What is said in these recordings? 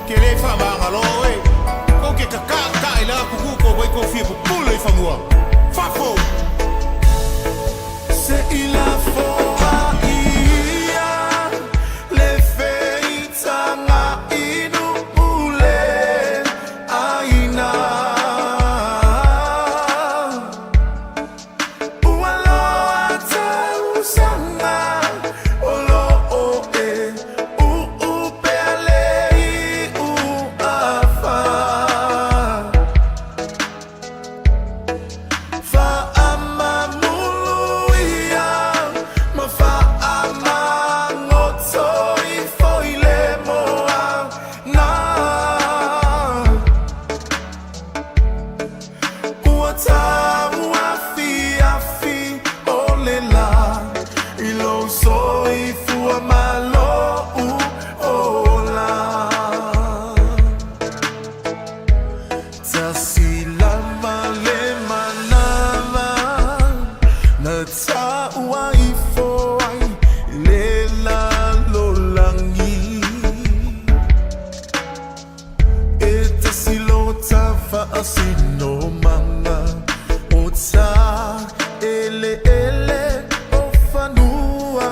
Kele fama ngaloe. Koke kakaka ila kukuko boy kofi bu pulo ifamua. Fafo. C'est il a faux à ia les faits tanga inu ule aina ualo ata usanga olo oe u pele u afa fa amamuluia ma fa amangoto ifoile moa na uata uafiafi olela ilo soifua malo ola tasila male manama nata waifo ai lela lolangi eta silota fa asino manga ota ele ofanua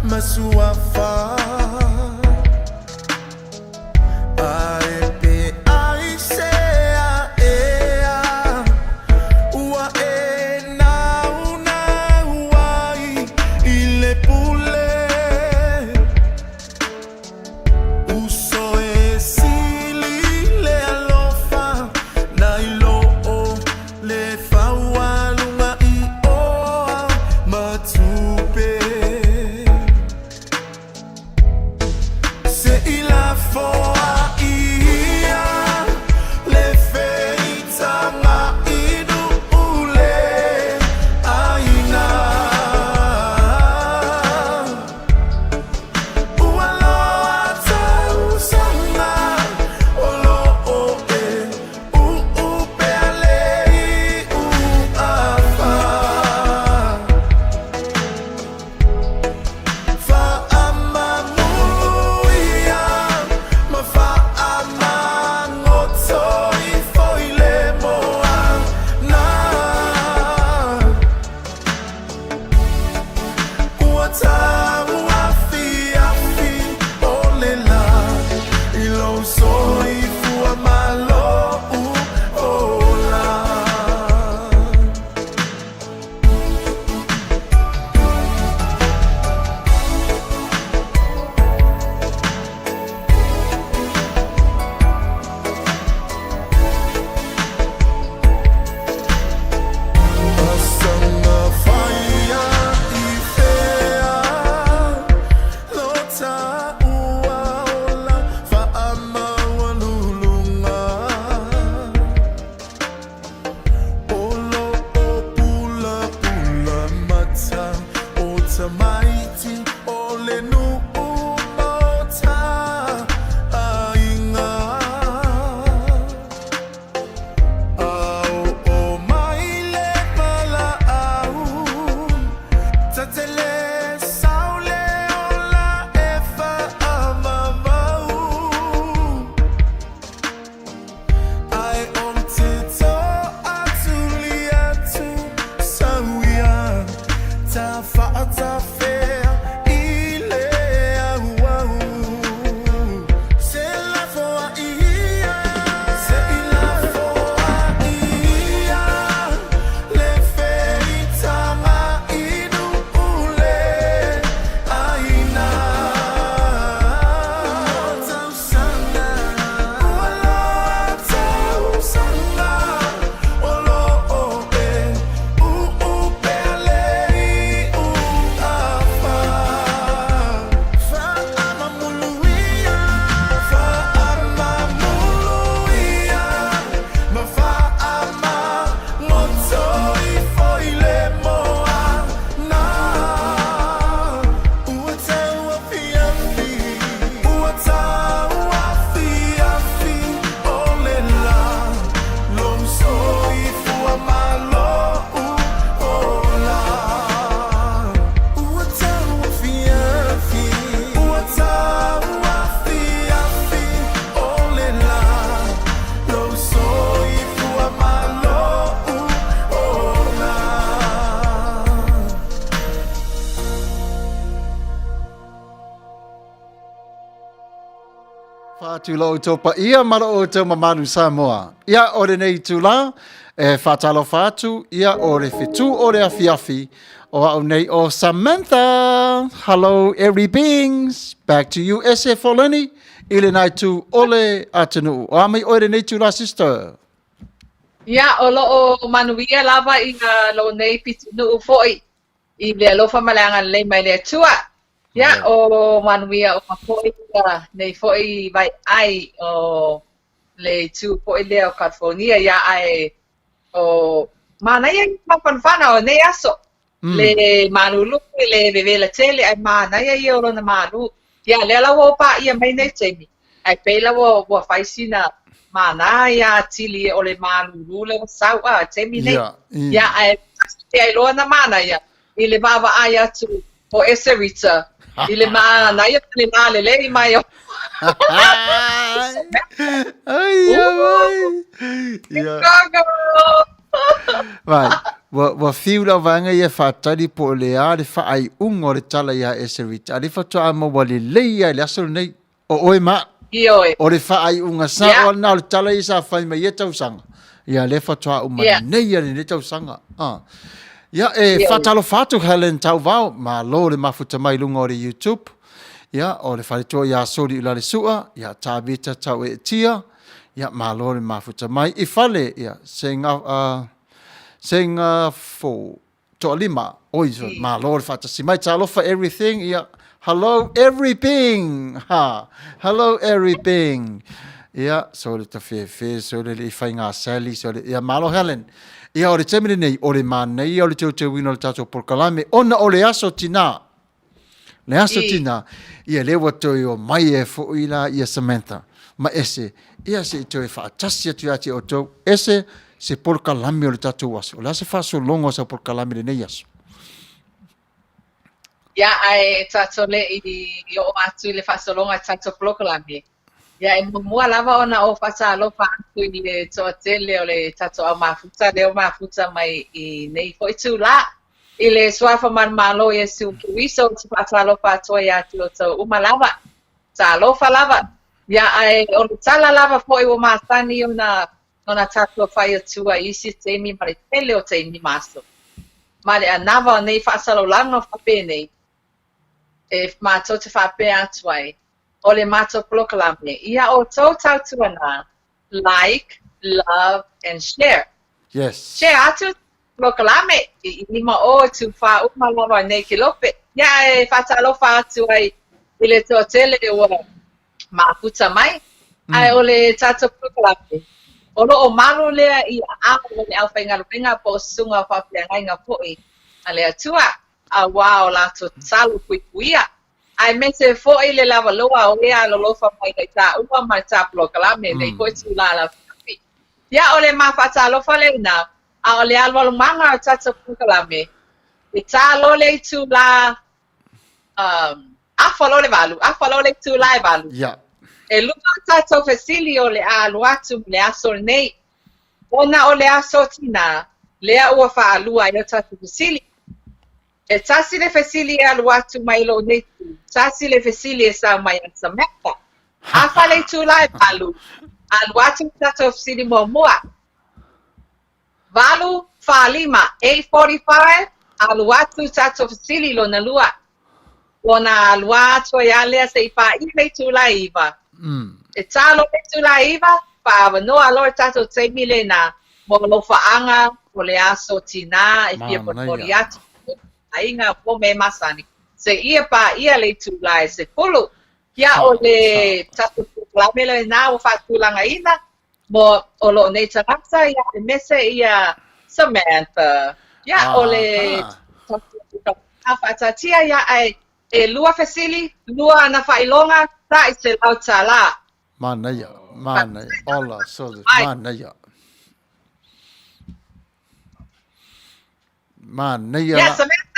masuafa aepe aisea ea ua na una uai ile pule uso esili le alofa na ilo o le faualunga I oa matupe c'est il a faux à ia le feitanga inu ule aina ualo ata usanga olo oe u pele u afa fa amamuluia ma fa Fatu lo topa ia mara o te mamanu Samoa. Ia ore nei tula, fatalo fatu, ia ore Fetu O Le Afiafi, o au nei o Samantha. Hello, every beings. Back to you, ese Foleni. Ile nai tu ole atanu. O amai ore nei tula, sister. Ia o loo Manuia lava i lo nei pitinu foi. I le alofa malanga le mai le tua. Ia o Manuia o foi nei foi vai ai o le tu foi le o California ia ai o mana ia mafanfana o nei aso. Le manulu le vevela tele ai mana ia o na manu. Ia le la wo pa ia mai nei temi. Ai pela wo fai sina Manuia tili o le malulu le sau a temi nei. Ia ai lo na Manuia. I le vava ai atu o Eserita. I le Manuia le male le mai o. Vai, wa fiula vanga ia fatari po le a le fa ai ungo le tala ia Eserita. Ale fa toa mo wale leia le asolo nei o oe ma. O le fa ai unga sa o na le tala isa fai mai e tausanga. Ia le fa toa uma nei ale ne tausanga. Ia fatalo fatu Helen tau vau ma lo le mafuta mai lunga o le YouTube. Ia o le faletua ia sori ula le sua. Ia tabita tau e tia. Ia ma lo le mafuta mai. I fale ia senga fo to lima. Oiso ma lo le fatasi mai talo for everything. Ia hello everything. Ha. Hello everything. Ia so le tafefe so le fainga Sally so le ia malo Helen. Ia o le temene nei, o le mana, ia o le teo wino le tato porkalame, ona o le aso tina. Le aso tina, ia lewa toi o mai e fo ila ia Samantha. Ma ese, ia se i toi whaatasi atu ati o tau, ese se porkalame o le tato aso. O le ase whaaso longo sa porkalame le nei aso. Ia ai tato le i o atu i le whaaso longo tato porkalame. Ia e mua lava ona o fata alofa atu i le toa tele o le tato au mafuta, leo mafuta mai i nei fo i tu la. I le swafa man malo e su kiwiso o fata alofa atoa i atu o tau uma lava. Ta alofa lava. Ia ai o le tala lava fo i o maastani o na tato fai atua isi teimi ma le tele o teimi maso. Ma le anava o nei faasalo langa o fape nei. E mātou te fape atu ai. O le mato proclame. Ia o tau tuana. Like, love, and share. Yes. Share atu proclame. I lima o tu wha uma lava nei ki lope. Ia e whatalofa atu ai i le toa tele o mafuta mai. Ai o le tato proclame. O lo o maru lea i a o le au whaingarupenga po sunga whawhiangainga poi. A le atua. A wao lato salu kuikuia. Ai me se fo i le lava loa o ea lolofa mai kai ta ua mai ta proclame nei ko tu la la. Ya o le mafata lofa le na a o le alwa manga o tata proclame. I ta lo le tu la a follow le valu, a follow le tu la valu. Ya. E luka tata facilio le a luatu le aso nei. Ona o le aso tina le a ua fa alua i o tata facilio. E tasi le fesili e alu atu mai lo netu. Tasi le fesili e sa mai an Samantha. Afa le tu lai valu. Alu atu tato fesili mo mua. Valu fa lima. 8:45. Alu atu tato fesili lo na lua. Ona alu atu e alea se ipa i le tu lai iwa. E talo le tu lai iwa. Pa avanoa alor tato te mile na. Mo lo faanga. O le aso tina. E pia potori atu. Ainga po me masani. Se ia pa ia le tulai se pulu. Ia o le tato proclame na o fatulanga ina. Mo o lo nei tarasa ia le mese ia Samantha. Ia o le tato proclame ia ai e lua fesili, lua na failonga ta i se lau tala. Manuia. Ola, so Manuia. Manuia. Ia Samantha.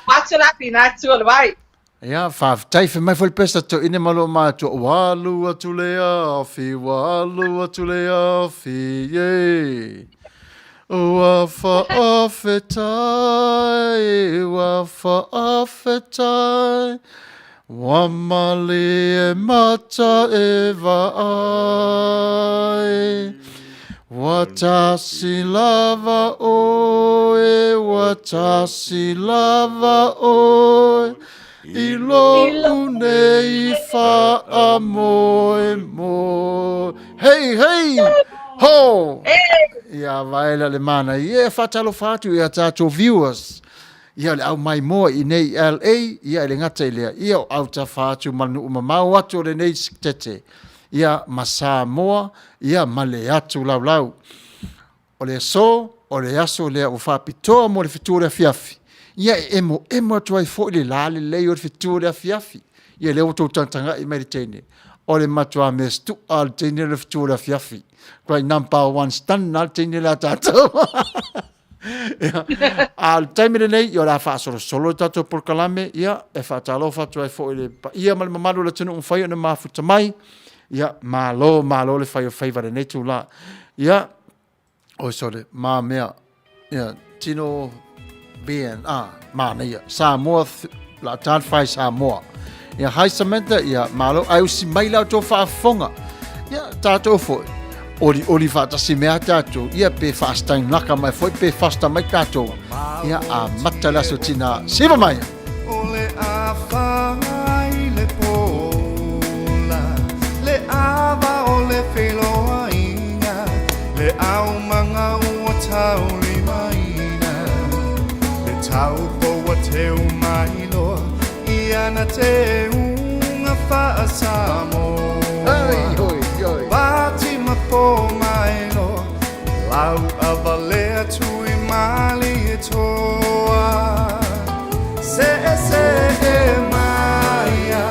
Watu la pina tu vai. Ia, whaafitai mai fwoi pesta to ine malo mātua. Walu atu le afi, ye. Ua whaafetai. Wamali e mata e vai. Watasi lava oe, watasi lava oe. Ilo unei fa amoe mo. Hey, hey! Ho! Ia vaela le mana. Ia fatalo fatu ia tato viewers. Ia le au mai moa I nei LA. Ia le ngata ilea. Ia au ta fatu manu umamau atu le nei siktete. Ia masa moa. Ia male atu lau lau. O le so, o le aso lea o whapitoa mo le Fetu O Le Afiafi. Ia emo atu ai fo le lale lei o le Fetu O Le Afiafi. Ia le oto tantanga I mai le teine. O le matua mestu al teine le Fetu O Le Afiafi. Kwa number 1 stand al teine la tatou. Al taime le nei, io la fa solo tatou por kalame, ia e fa talo fa tu ai fo le ia mal mamalu le tunu fai na mafuta mai. Ia malo le fai o favor nei tu la. Ia o sole ma mea. Ia tino bien ma nei Samoa la tan fai Samoa. Ia hai samenta ia malo ai usi mai la to fa fonga. Ia tatou fo Oli fata si mea tatou ia pe fasta naka mai foi pe fasta mai tatou ia a matala so tina siva mai Ole afai le pola le ava ole feloa inga le au manga ua tau li maina le tau poa te umailo ia na te unga faa Samoa Bati mapo maino lau avalea tui mali e toa se e maia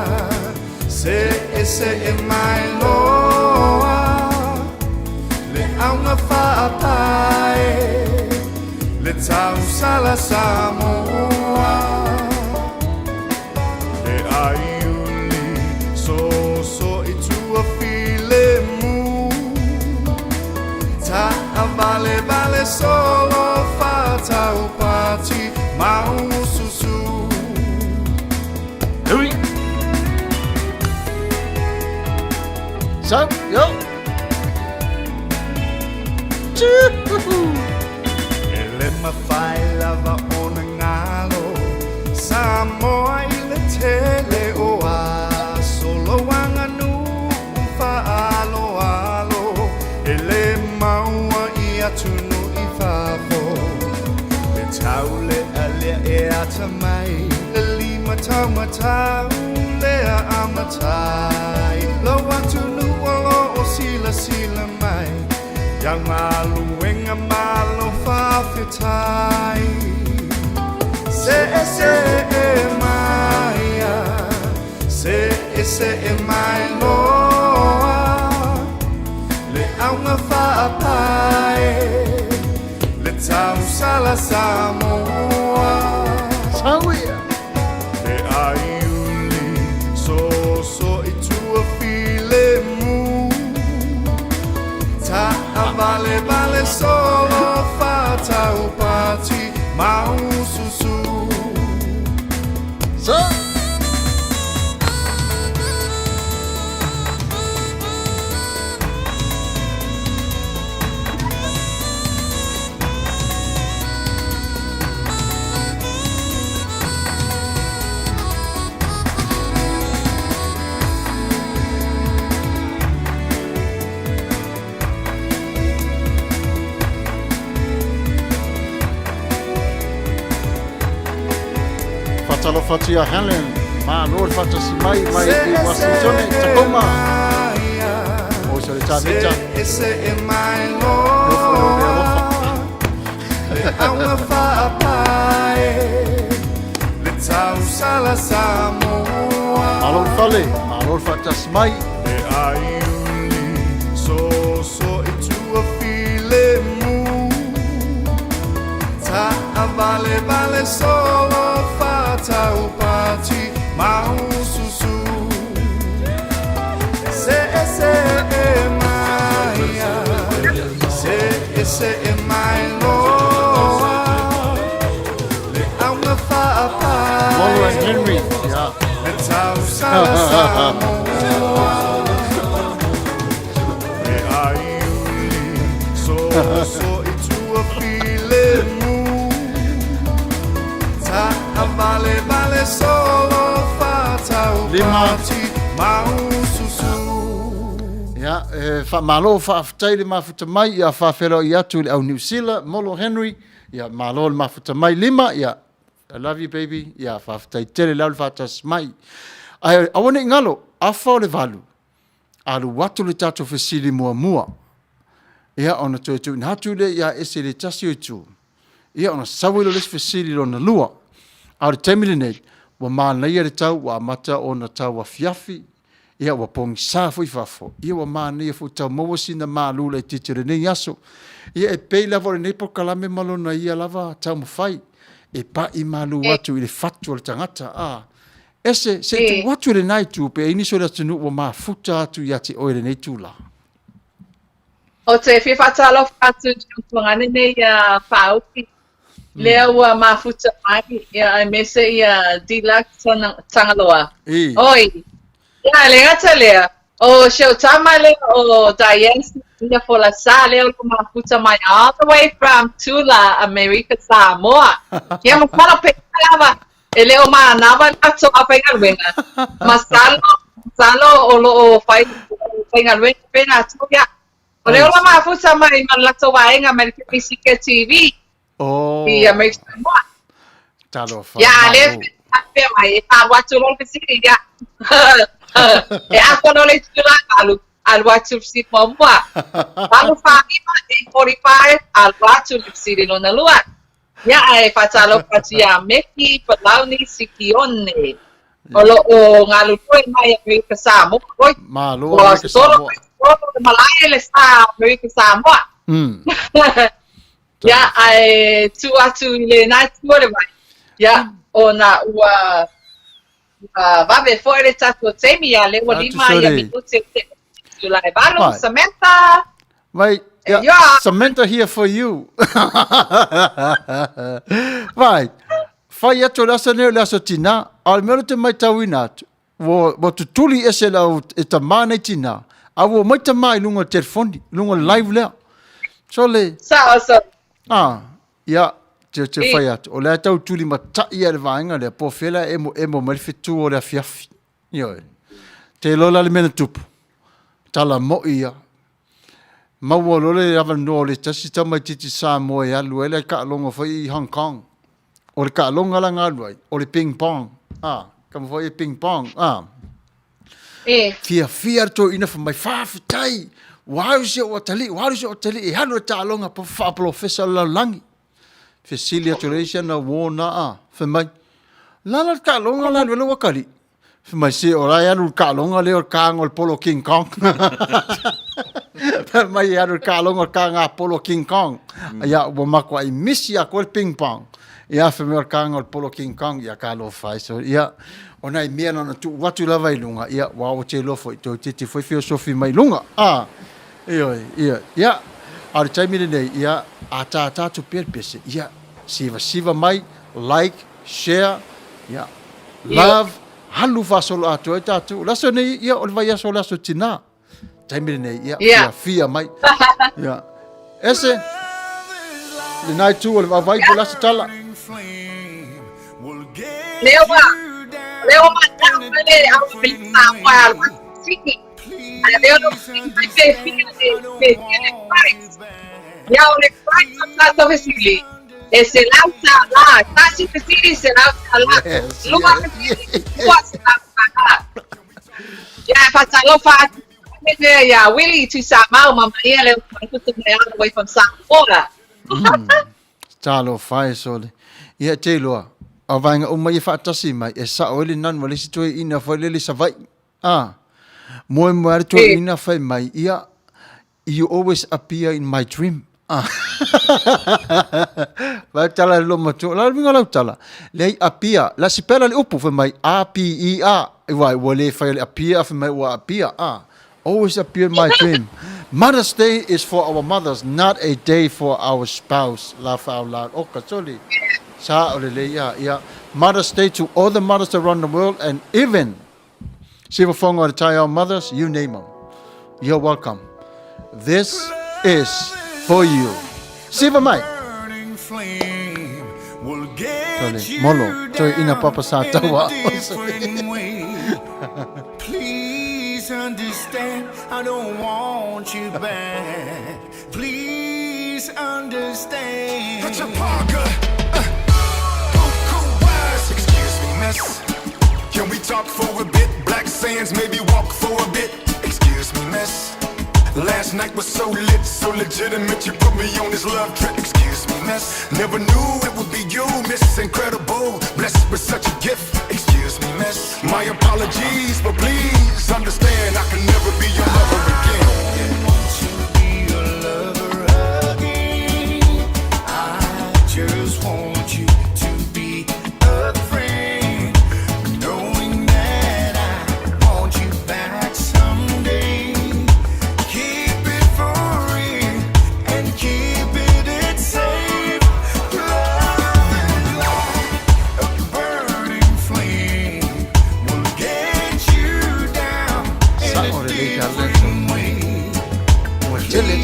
se e mai loa le aunga whaapae le tau sala Samoa le aiuli so I tua file mu ta vale solo fata o pati mau susu Ui So yo ele mawhai lava o na ngalo Samoa I le tele o a solo wanga nu alo ele maua I atunu I favo le taule alea e atamai le lima tau matau le a amatai lo atunu olo o sila mai yang malu wenga malo fafitai se e maia se e mai loa le aunga whaapae le tau sala Samoa Sauia le aiuli so I tua file mu ta vale solo fata o pati mau susu So Fatalo fatia Helen ma Lord fatasi mai I Washington Tacoma o se le tamita se e mai loa le aunga whaapae le tau sala Samoa Malor fatasi mai le aiuli so I tua file mu ta vale solo fata o pati mau susu se e maia se e mai loa le aunga whaapae Laura and Henry yeah le Sausala Samoa E ai uli So i tua pile mu Ta vale vale solo Fatau pati Mau susu Ya, fa malo fa aftai le mafuta mai ya fa felo ya tu au New Zealand Molo Henry ya malo le mafuta mai lima ya I love you baby ya fa aftai tele lau fa tas mai ai awone ngalo afa le valu alu watu le tatu fesili mua ya ona tu na tu le ya esele tasio tu ya ona Samuelu le fesili lo na lua au temilene wa mana ia le tau wa mata ona tau wa fiafi ia wa pong sa foi fafo ia wa mana ia fu tau mo sina malu le titere ne yaso ia e pe lava ne po kalame malona ia lava tau mo fai e pa i malu watu ile fatu le tangata ese se tu watu le nai tu pe ini so da tunu wa ma futa tu ia te oile nei tu la O te whiwhatalo whatu tuangane nei whaupi. Lea ua mafuta mai ia mese ia dilak tangaloa. Oi. Ia lea ta lea. O Shotama lea o Diane ia fola sa lea o mafuta mai all the way from Tula, America, Samoa. Ia mawhala pe lava. E leo maanawa nato a whaingaruenga. Masalo o lo o whaingaruenga pena atu ia. O leo la mafuta mai malato waenga America Pisika TV. oh I America Samoa. talo fa Ya, leo pe mai e watu lo pisiki ya. E ako no le tula al watu si pomwa. Alu fahima e 45 al watu si no na lua. Ya e fatalo patia meki palauni sikione. Olo o ngalu toi mai America Samoa. Oi. malo O solo Malaya le sa America Samoa. Ya ai tu atu le na tu le mai. Ya ona ua vabe fore tato temi ya le walima ya minute tu la valo Samantha. Right. Yeah. Yeah. Samantha here for you. Right. Fai atu lasa neo lasa tina. Al mero te mai tawina atu. Wo tutuli ese lau e ta mane tina. Awo mai ta mai lunga telefoni. Lunga live lea. So le. So. Ya. Te fai atu. O lea tau tuli ma ta ia le vaenga le. Po fela emo mai Fetu O Le Afiafi. Yo. Te lola le mena tupu. Tala mo ia. Maua lole awa no le tasi tamai titi Samoa e alu ele ka longa foi i Hong Kong. O le ka longa la ngalwai. O le ping pong. Kama foi ping pong. Fia to ina fa mai fafitai. Waru se o tali. E hano ta longa pa fa professor la langi. Fesilia Turation na wona fa mai. Lala ka longa la welo wakali. Fa mai se o la anu ka longa le o ka ngol polo King Kong. Mai aru ka longa ka nga polo King Kong. Ya wo makwa I miss ya ko ping pong. Ya fa me ka ngol polo King Kong ya ka lo fai so ya ona I mea na tu watu lava I lunga ya wa o te lo foi to te foi philosophy mai lunga ya ar taimi nei ya ata tu purpose ya siva mai like share ya love halu fa solo ato tu la so nei ya o vai so la so tina taimi nei ya fia mai ya ese le nai tu o vai ko la tala Leo matapele au pisa wal siki. Leo no pisa de Paris. Ya o le Paris ta vesili. Ese lauta la, casi vesili se lauta la. Luma was la. Ya fatalo fa. Ya Willie to Samuel mama ele put the away from Samoa. Talo fai sole. Ia te loa. A vainga o mai whaatasi mai, e sa oele nan wale si toi ina whai lele sa vai. Moe moare toi ina whai mai, ia, you always appear in my dream. Vai tala lo mato, la vinga lau tala. Lei appear, la si pela le upu whai mai, A-P-E-A. Vai, wale whai le appear whai mai ua appear. Always appear in my dream. Mother's Day is for our mothers, not a day for our spouse. Laugh out loud. Oh, kasoli. Mother's Day to all the mothers around the world, and even Siva fonga to our mothers, you name them. You're welcome. This is for you. Siva mai. Burning flame will get you Molo, joy ina papa sa tawa. different way. Please understand, I don't want you back. Please understand. Put your Parker. Cool wise. Excuse me, miss. Can we talk for a bit? Black sands, maybe walk for a bit. Excuse me, miss. Last night was so lit, so legitimate. You put me on this love trip. Excuse me, miss. Never knew it would be you, miss. Incredible, blessed with such a gift. Excuse me, miss. My apologies, but please understand I can never be your lover again. I want to be your lover again. I just want you to be a friend, knowing that I want you back someday. Keep it for real and keep it safe. Love is like a burning flame, will get you down in a different way. I don't want you back.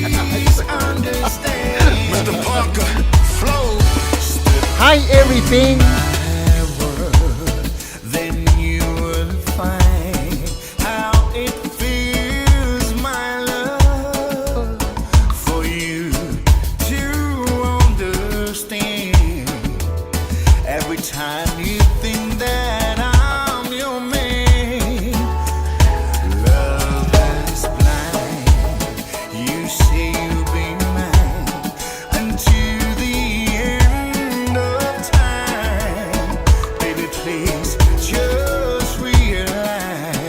Please understand. Mr. Parker, flow. Hi, everything. Then you will find how it feels, my love, for you to understand. Every time you think that I'm your man, love is blind. You say you'll be mine until the end of time. Baby, please just realize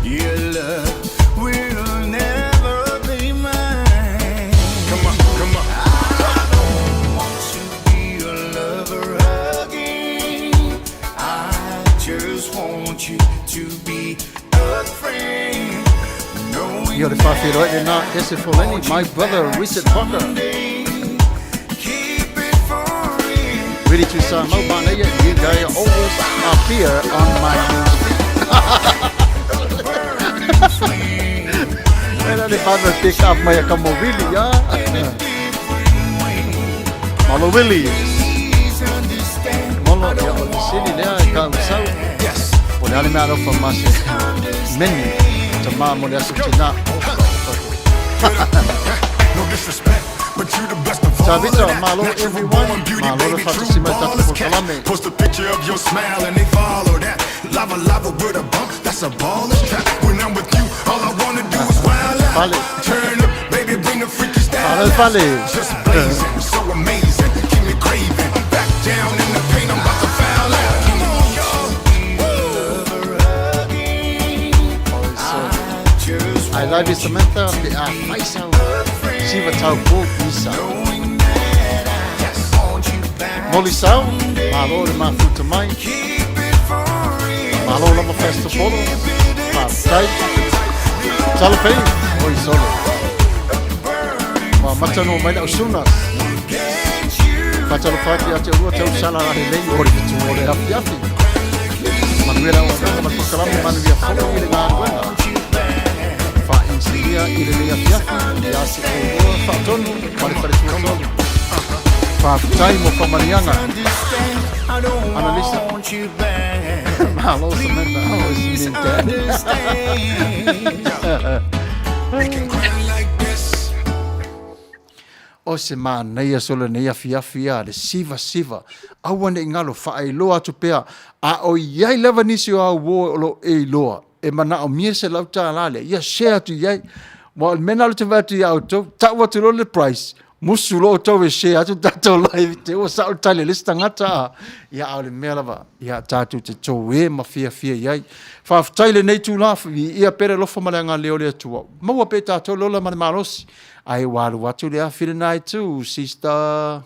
your love will never be mine. Come on, come on. I don't want to be your lover again. I just want you to be a friend. Knowing You're the Fafi right now. This is Foleni, my brother Richard Parker. keep it for real. Really to say no man, you guys always appear on my and then if I pick up my come Willie, yeah. Malo Willie. Malo ya sini dia kau sau. Yes. Boleh ada mana from mas menu. Cuma mau dia sucina. No disrespect, but you the best of all. Sabi of tu, that. malo Natural everyone. born beauty, Malo baby, lepas true si mata ball is pun cat. kalame. Post a picture of your smile and they follow that. Lava lava with a bump, that's a ballin' trap. When I'm with you, all I wanna do is wild out. Vale. Turn up, baby, bring the freaky style Vale, out. vale. Just blazing, so amazing, keep me craving. Back down in the paint, I'm about to foul out. Come on, y'all. I love you, Samantha. Faisal. Siva tahu bu bisa. Molly Sao. Malo le mafu tamai. Malo lama festival. Partai. Salapei. Oi solo. Ma macam no main usunas. Macam fati aja gua tahu salah hari ini. Oi Fetu O Le Afiafi. Manuia orang macam kalam Manuia Foleni dengan gua. Insidia ile le afiafi ya se o fa tonu pare pare solo fa tai mo fa marianga analista malo semenda o se man nei solo nei afiafi ya de siva awane ngalo fa ai loa tu pea a o yai leva nisi o wo lo e loa e mana o mie se lau tā lale, ia share tu iai, wa mena lo te vatu ia auto, ta watu lo le price, musu lo tau e share atu tato live, te o sa o tale lista ngata, ia au le mea lava, ia tatu te tau e ma fia iai, whaftaile nei tu lafu, ia pere lofa malanga leo lea tua, maua pe tato lola mani malosi, ai walu watu lea whiri nai tu, sister.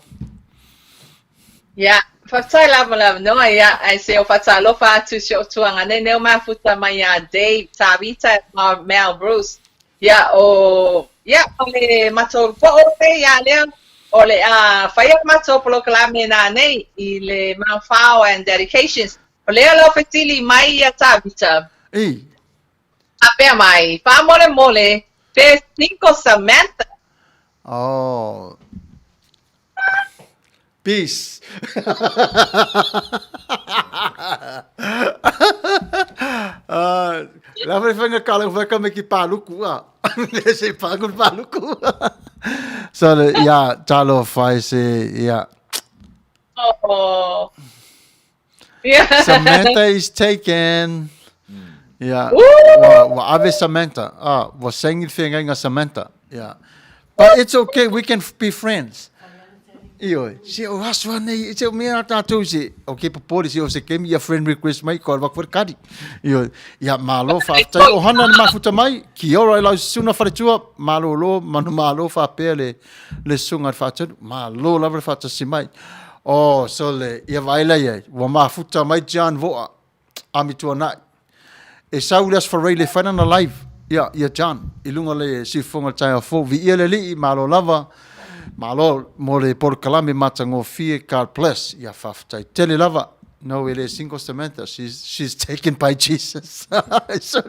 Yeah. Fatai lava no ya I say o fatalo fa tu sho tuanga ne ne ma futa mai ya Dave Tabita Mel Bruce ya o le mator po o ya le o le whaia mato polokalame nā nei I le mawhao and dedications. O lea lau whetili mai a tāwita. A pea mai, wha mole mole, pe 5 Samantha. Oh. Peace. La whanga kala whaka me ki paluku a. Se pākun paluku. So, yeah, talo whai se, yeah. Oh. Yeah. Samantha is taken. Yeah. Wa ave Samantha. Wa sengi whenga inga Samantha. Yeah. But it's okay, we can be friends. Iyo, si o haswa nei, si o mea tātou si, o ke papori si o se kemi a friend request mai, ko alwa kari. Iyo, ia malo whaftai, o hana na mafuta mai, ki ora I lau suna wharetua, malo lo, manu malo whapea le sunga whaatanu, malo lawa whaata si mai. Oh, so le, ia waila ia, wa mafuta mai Jan voa, amitua nai. E saulias wharei le whanana live, ia Jan, ilunga le si whonga tai a fo, vi ia le li, malo lava, malo mo le por kalame matango fie God bless ia faftai tele lava no ele 5 Samantha she's taken by Jesus so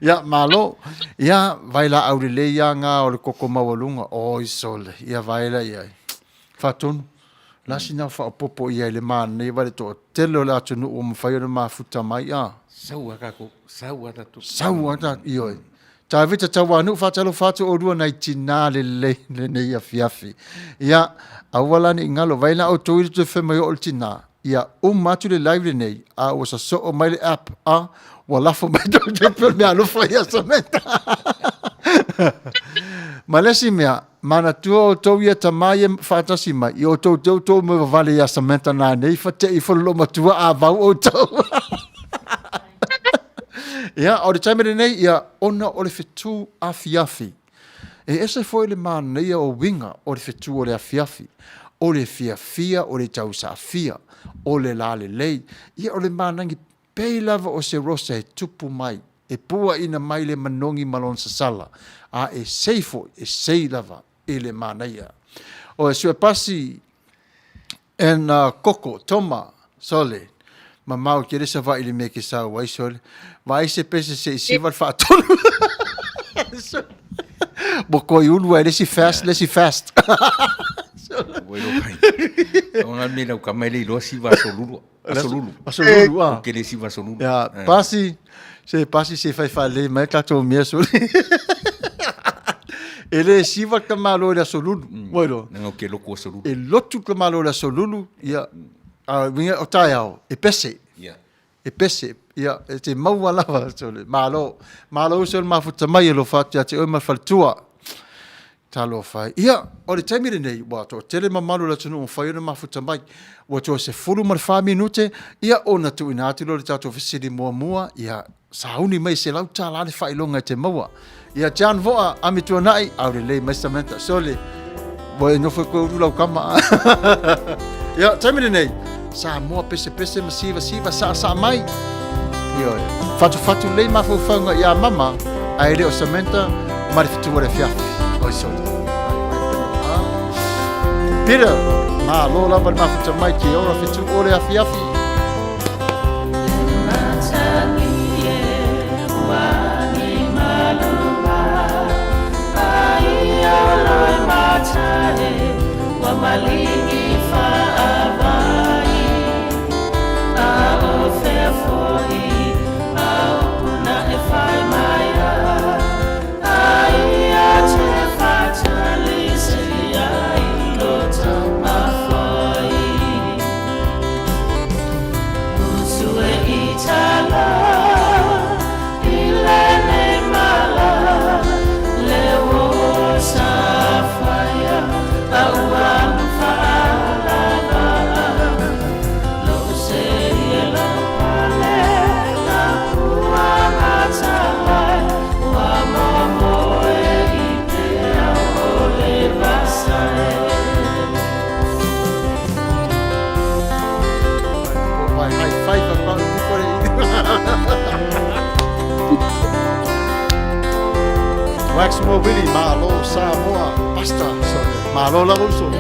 ia malo ia vaila aurele ia nga o le koko mawalunga o isole ia vaila ia fatun lasina fa popo ia le man nei vale to tele la tunu o mfai le mafuta mai a sauata io ta vita tawa nu fatalo fatu o rua nai tina le nei afiafi ia awala ni ngalo vaina o to te fema yo tina ia matu le live le nei a o so o mai app a wala fo mai do te me alo fa ia Samantha malesi mea mana tu o to ia tamaye fatasi mai yo to me vale ia Samantha na nei fate I fo lo matua a va o to ia, o le taimere nei, ia, ona o le Fetu Afiafi. E ese foi le mana ia o winga o le Fetu O Le Afiafi. O le fiafia, o le tausafia, o le lale lei. Ia o le manangi pei lava o se rosa e tupu mai. E pua ina mai le manongi malon sasala. A e seifo, e sei lava, e le mana ia. O e sue pasi en koko, toma, sole. Ma mau kere sa va ili meke sa wai sol vai se pese se si va fa tonu bo ko ulu vai lesi fast Bueno pai ona me na kamele lo si va solulu ah kere si va solulu ya pasi se fa le mai ka to me sol ele si va kamalo la solulu bueno no ke lo ko solulu e lotu kamalo la solulu ya vinga o tai au e pese ia e te maua lava sole malo sol mafuta mai lo fatia te o ma faltua talo fai ia o le taimire nei wa to tele mamalu la tunu fai na mafuta mai wa to se fulu mar fa minute ia ona tu inati lo le tato fisili mua ia sauni mai se lau tala le fai longa te maua ia Jan voa amitua nai au le mai Samantha sole bo no foi ko lau kama ia taimire nei sa mo pese masiva sa mai io fatu lei ma fu fanga ia mama ai le o Samantha ma le Fetu O Le Afiafi o so Peter ma lo la ma fu mai ki ora Fetu O Le Afiafi Maximo Willie, Malo, Samoa, Pasta, sorry. Malo la uso.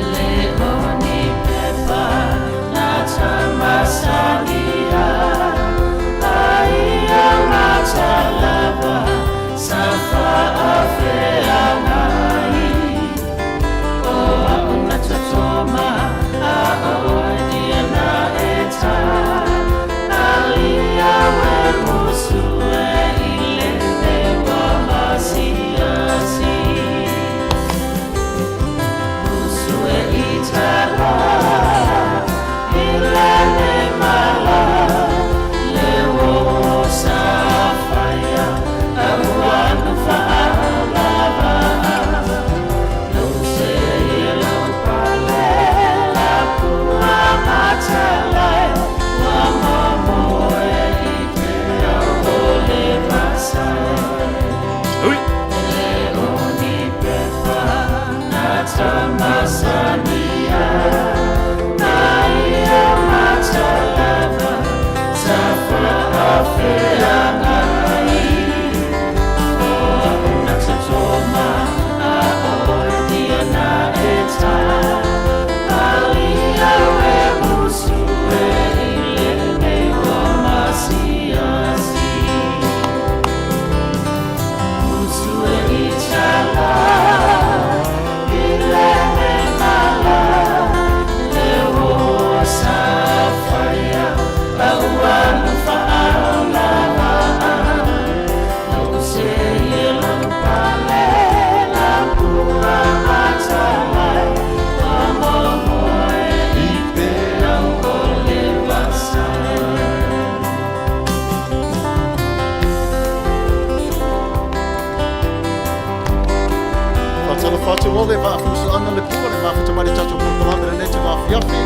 Ole mafusu ana le pule mafuta mai tato kulana le nete mafiafi.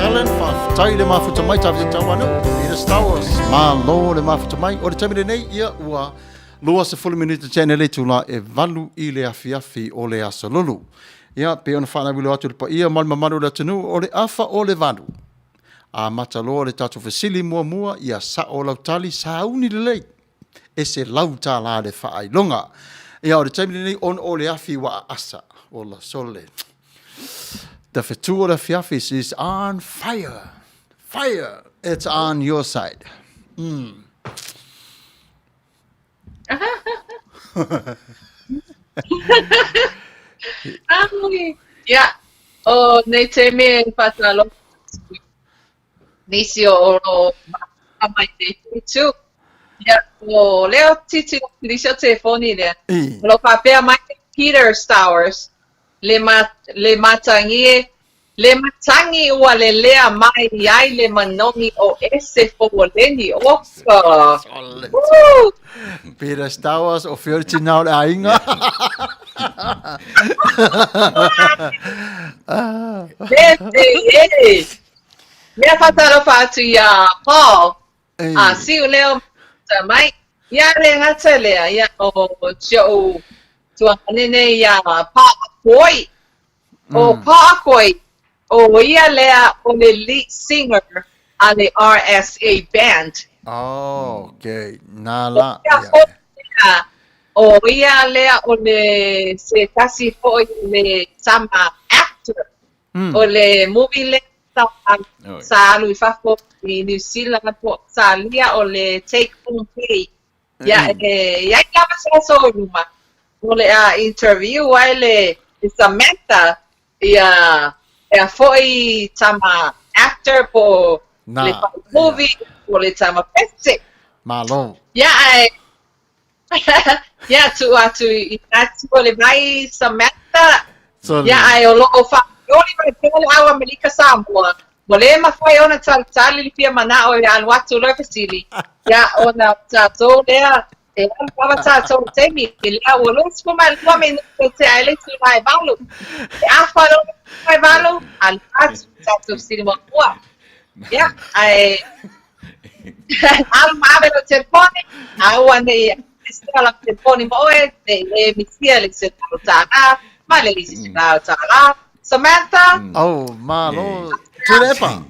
Helen fa tai le mafuta mai tato tawanu. Ira Stowers ma lo le mafuta mai. O le tamile nei ia ua lua se 40 minute channel tula e valu I le afiafi o le asolulu. Ia pe ona fana wilo atu le pa ia mal mamaru la tenu o le afa o le valu. A matalo le tato fesili mua ia sa o lautali sauni le lei. E se lauta la le fai longa. Ia o le tamile nei on o le afi wa asa. Ola sole. The Fetu O Le Afiafi is on fire. Fire. It's on your side. Yeah. Oh, nei te me patalo. Nisi o mai te tu. Yeah. Oh, leo titi nisi te phone le. Lo papea mai Peter Stowers. Le matangi ua le lea mai ai le manongi o ese Foleni oka. Peter Stowers o 14 now le ainga. Mea pataro fatu ya Paul. Si leo mai. Ya le hata lea ya o Joe. Tuanene ya Pakoi o Pakoi o ia lea o le lead singer a le RSA band. Oh, okay. Nala. O ia lea o le se kasi foi le sama actor. O le movie le sa lui fafo I New Zealand po sa lia o le Take Home Pay. Ya kama sa so luma. Ole a interview ele Samantha ia foi tama actor po le movie po le tama pese malo ya tu le mai Samantha ya ai o lo fa oli mai pele awa Amerika Samoa mole ma foi ona tali li pia mana o ya watu lo fasili ya ona so there Estava tão temi, ele é o lance como ele come no ele vai balu. A falou vai balu, aliás, tá cinema boa. Yeah, alma no telefone, a one estava no telefone moe, me ele se tá mas ele se tá lá. Samantha. Oh, malo. Tulepa.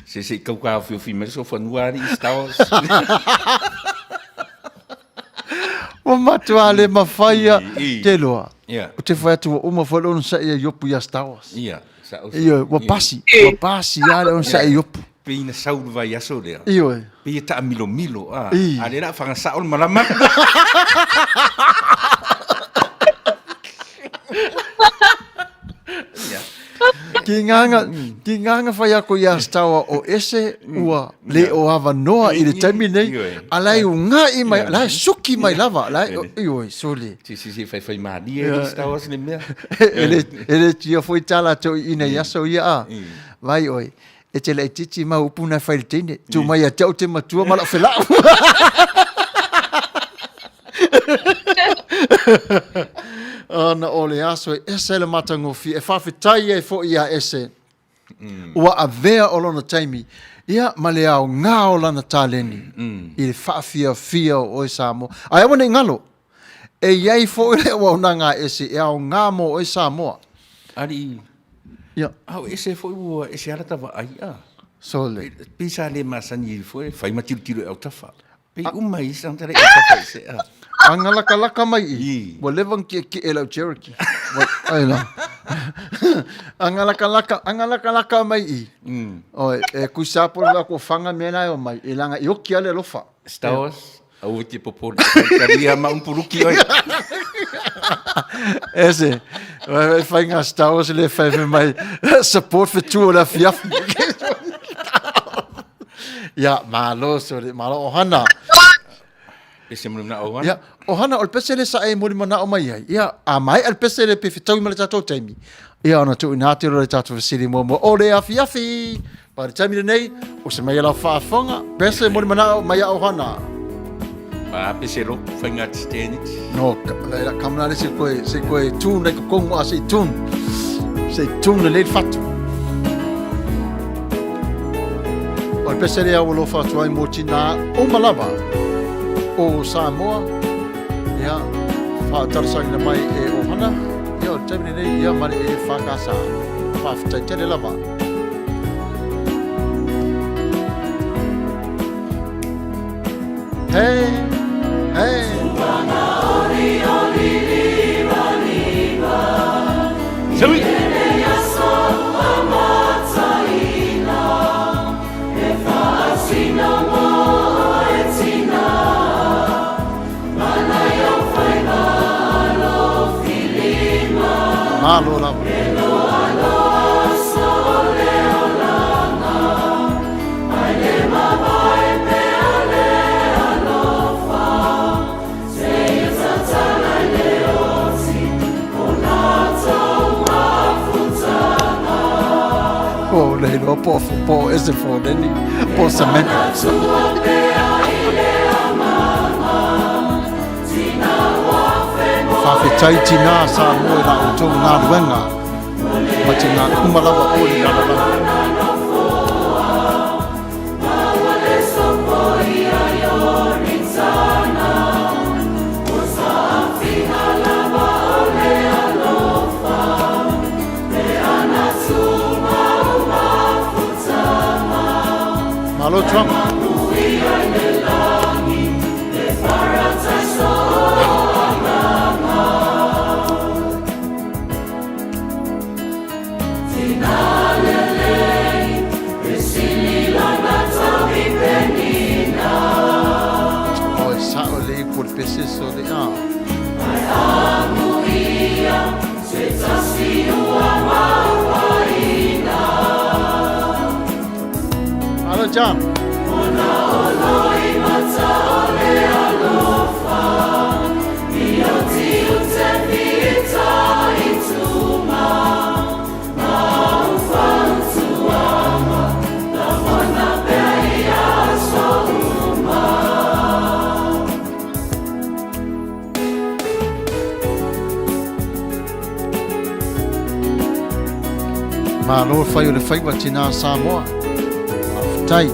Se kau filme so fanuari Stowers. O matua le mawhaia te loa. Ia. O te whai atua uma whai lona sa ia yopu ia stawas. Ia. Sa o. Iyo, wa pasi ia lona sa ia yopu. Pe ina saulu vai aso lea. Iyo. Pe ta milo. I. Ale la fanga sa o malama. Ia. Ki nganga whai ako ia stawa o ese ua le o ava noa i le taimi nei. Alai o ngā i mai, lai suki mai lava. Iyo, soli. Si fai madia ni stawa sine mea. Ele tia foi tala to ina yaso ia a. Vai oi. E te le titi ma upuna fai le tine. Tu mai a tau te matua mala whelau. Ana ole aso e ese le matangofi. E whawhitai e fo ia ese. Ua a vea o lona taimi. Ia male au ngā o lana tāleni. I le whawhia o e Samoa. Ai awane ngalo. E iai fo ile o nanga ese. E au ngā mo o e Samoa. Ali. Ia. Au ese foi ua ese ala tava ai a. Sole. Pisa le masani foi fai matiru au tafa. Pe uma isa antara e tafa ese a. Angalaka mai i. Wa levan ki elau Cherokee. Ai la. Angalaka mai i. Oi, e kusapo la ko fanga mena o mai. E langa yo ki ale lofa. Stawas. Au te popor. Karia ma umpuruki oi. Ese. Fai ngā Stawas le fai mai. Support Fetu O Le Afiafi. Ja, malo ohana. Pese mo na ohan. Ja, ohana ol pesele sa e mori mana o mai ai. Ja, a mai al pesele pe fitau male tatou taimi. Ja, ona tu inati ro tatou fasili mo o le afiafi. Pa le taimi nei, o se mai la fafonga, pese mori mana o mai ohana. Pa pese ro fai ngā stenit. No, la kamna se koe tu nei ko kongo a se tun. Se tun le fatu. Ol pesele a lo fatu ai mo tina o malava. O Samoa, ia, whātarasanga mai e ohana, ia, o taimini nei, ia, mare e whakasa, whawhitai tele lava. Hey. Sawi! Malo lava. Oh, le lo po ese Foleni, po Samuelu. Whawhitai tina sa moe la o tō ngā ruenga. Ma te ngā kumalawa o le rarara. Malo Trump. Por peces o de Hello, John. Malo fai o le fai wa tina Samoa. Tai.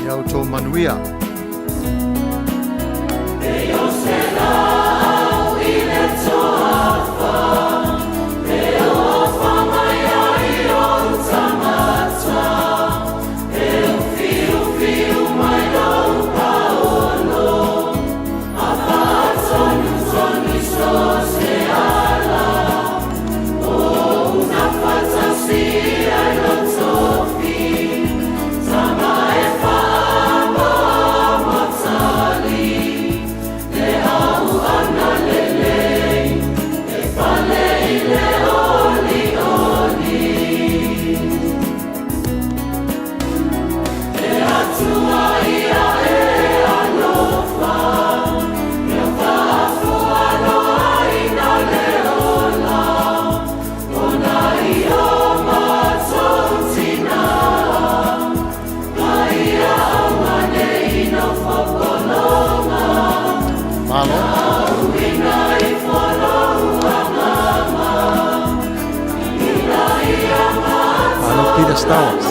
Iau tō Manuia. Peter Star Wars.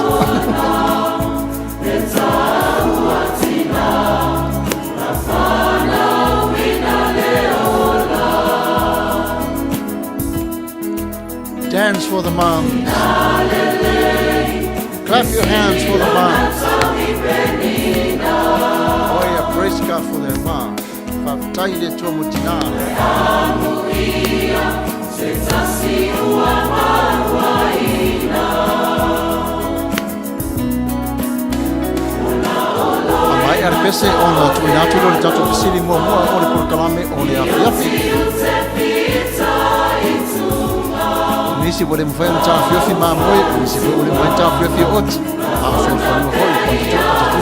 Dance for the moms. Clap your hands for the moms. Oh yeah, praise God for their moms. Faftaile tua mutinala. Amai arpese ona tuinatu lo tatu pisili mua ole por kalame ole afiafi. Nisi wale mfaya mtafiofi mamwe, nisi wale mfaya mtafiofi oti. Afo mfano hoi,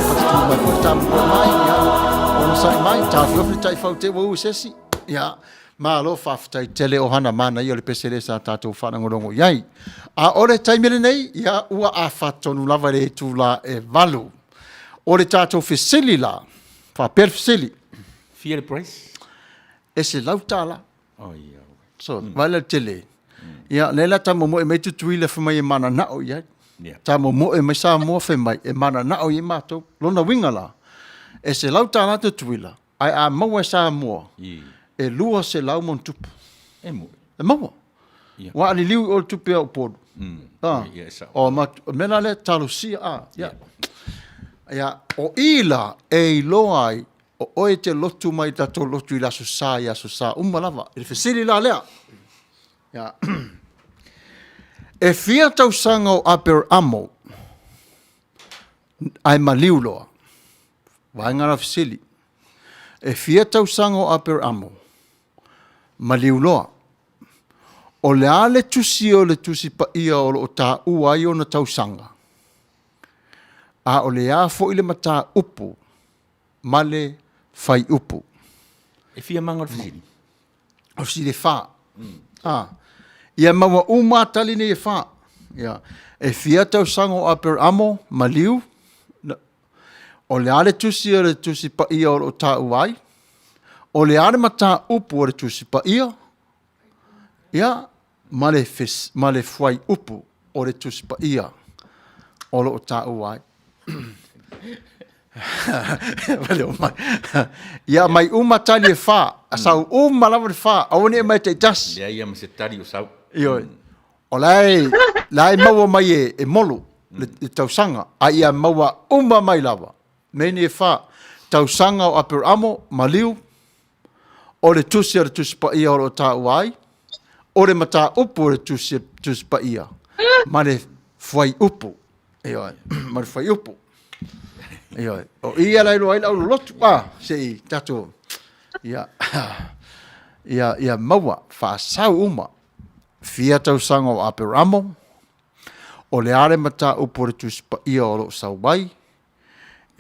patatu mai tamu mai ya. Ono sai mai tafiofi taifaute wo sesi ya. Malo faftai tele ohana mana i ole pesele sa tatou whanangorongo iai. A ole taimere nei, ia ua a whatonu lava le tu la e valu. Ole tatou fesili la, whapel fesili. Fear the price? E se lautala. Oh, yeah. So, wala tele. Ia, lela tamo mo e mei tutuile whamai e mana nao iai. Tamo mo e mei sa mua whamai e mana nao i matou. Lona wingala. E se lautala tutuila. Ai a maua sa mua. E lua se lau mon tupu. E mo. E maua. Wa ali liu o tupu au podu. O mena le talusia ia o ila e iloa ai o oe te lotu mai tato lotu i la susa ia susa umalava. E fesili la lea. Ia. E fia tau sanga o aper amo ai maliu loa. Waingara fesili. E fia tau sanga o aper amo maliu loa. O le ale tusi o le tusi pa ia o o ta ua i o na tau sanga. A o le a fo ile mata upu male fai upu. E fia manga fisili. O si le fa. Ia maua uma tali ne e fa. Ia. E fia tau sanga o aper amo maliu. O le ale tusi o le tusi pa ia o ta ua i. O le ale mata upu o le tusi pa ia. Ia. Male fai upu o le tusi pa ia. O lo ta ua i. Ia mai uma tali e fa. Asau uma lava de fa. Awane e mai te tas. Ia ia ma se tari o sau. Ioi. O lai maua mai e molu. Le tausanga. A ia maua uma mai lava. Meni e fa. Tausanga o aper amo. Maliu. O le tusi o le tusi pa ia o lo ta ua i. O le mata upu o le tusi pa ia. Male fai upu. Ioi. Male fai upu. Ioi. O ia lai loa ila ulu lotu. Se i tato. Ia. Ia maua. Fa sau uma. Fia tau sanga o aper amo. O le are mata upu o le tusi pa ia o lo sau wai.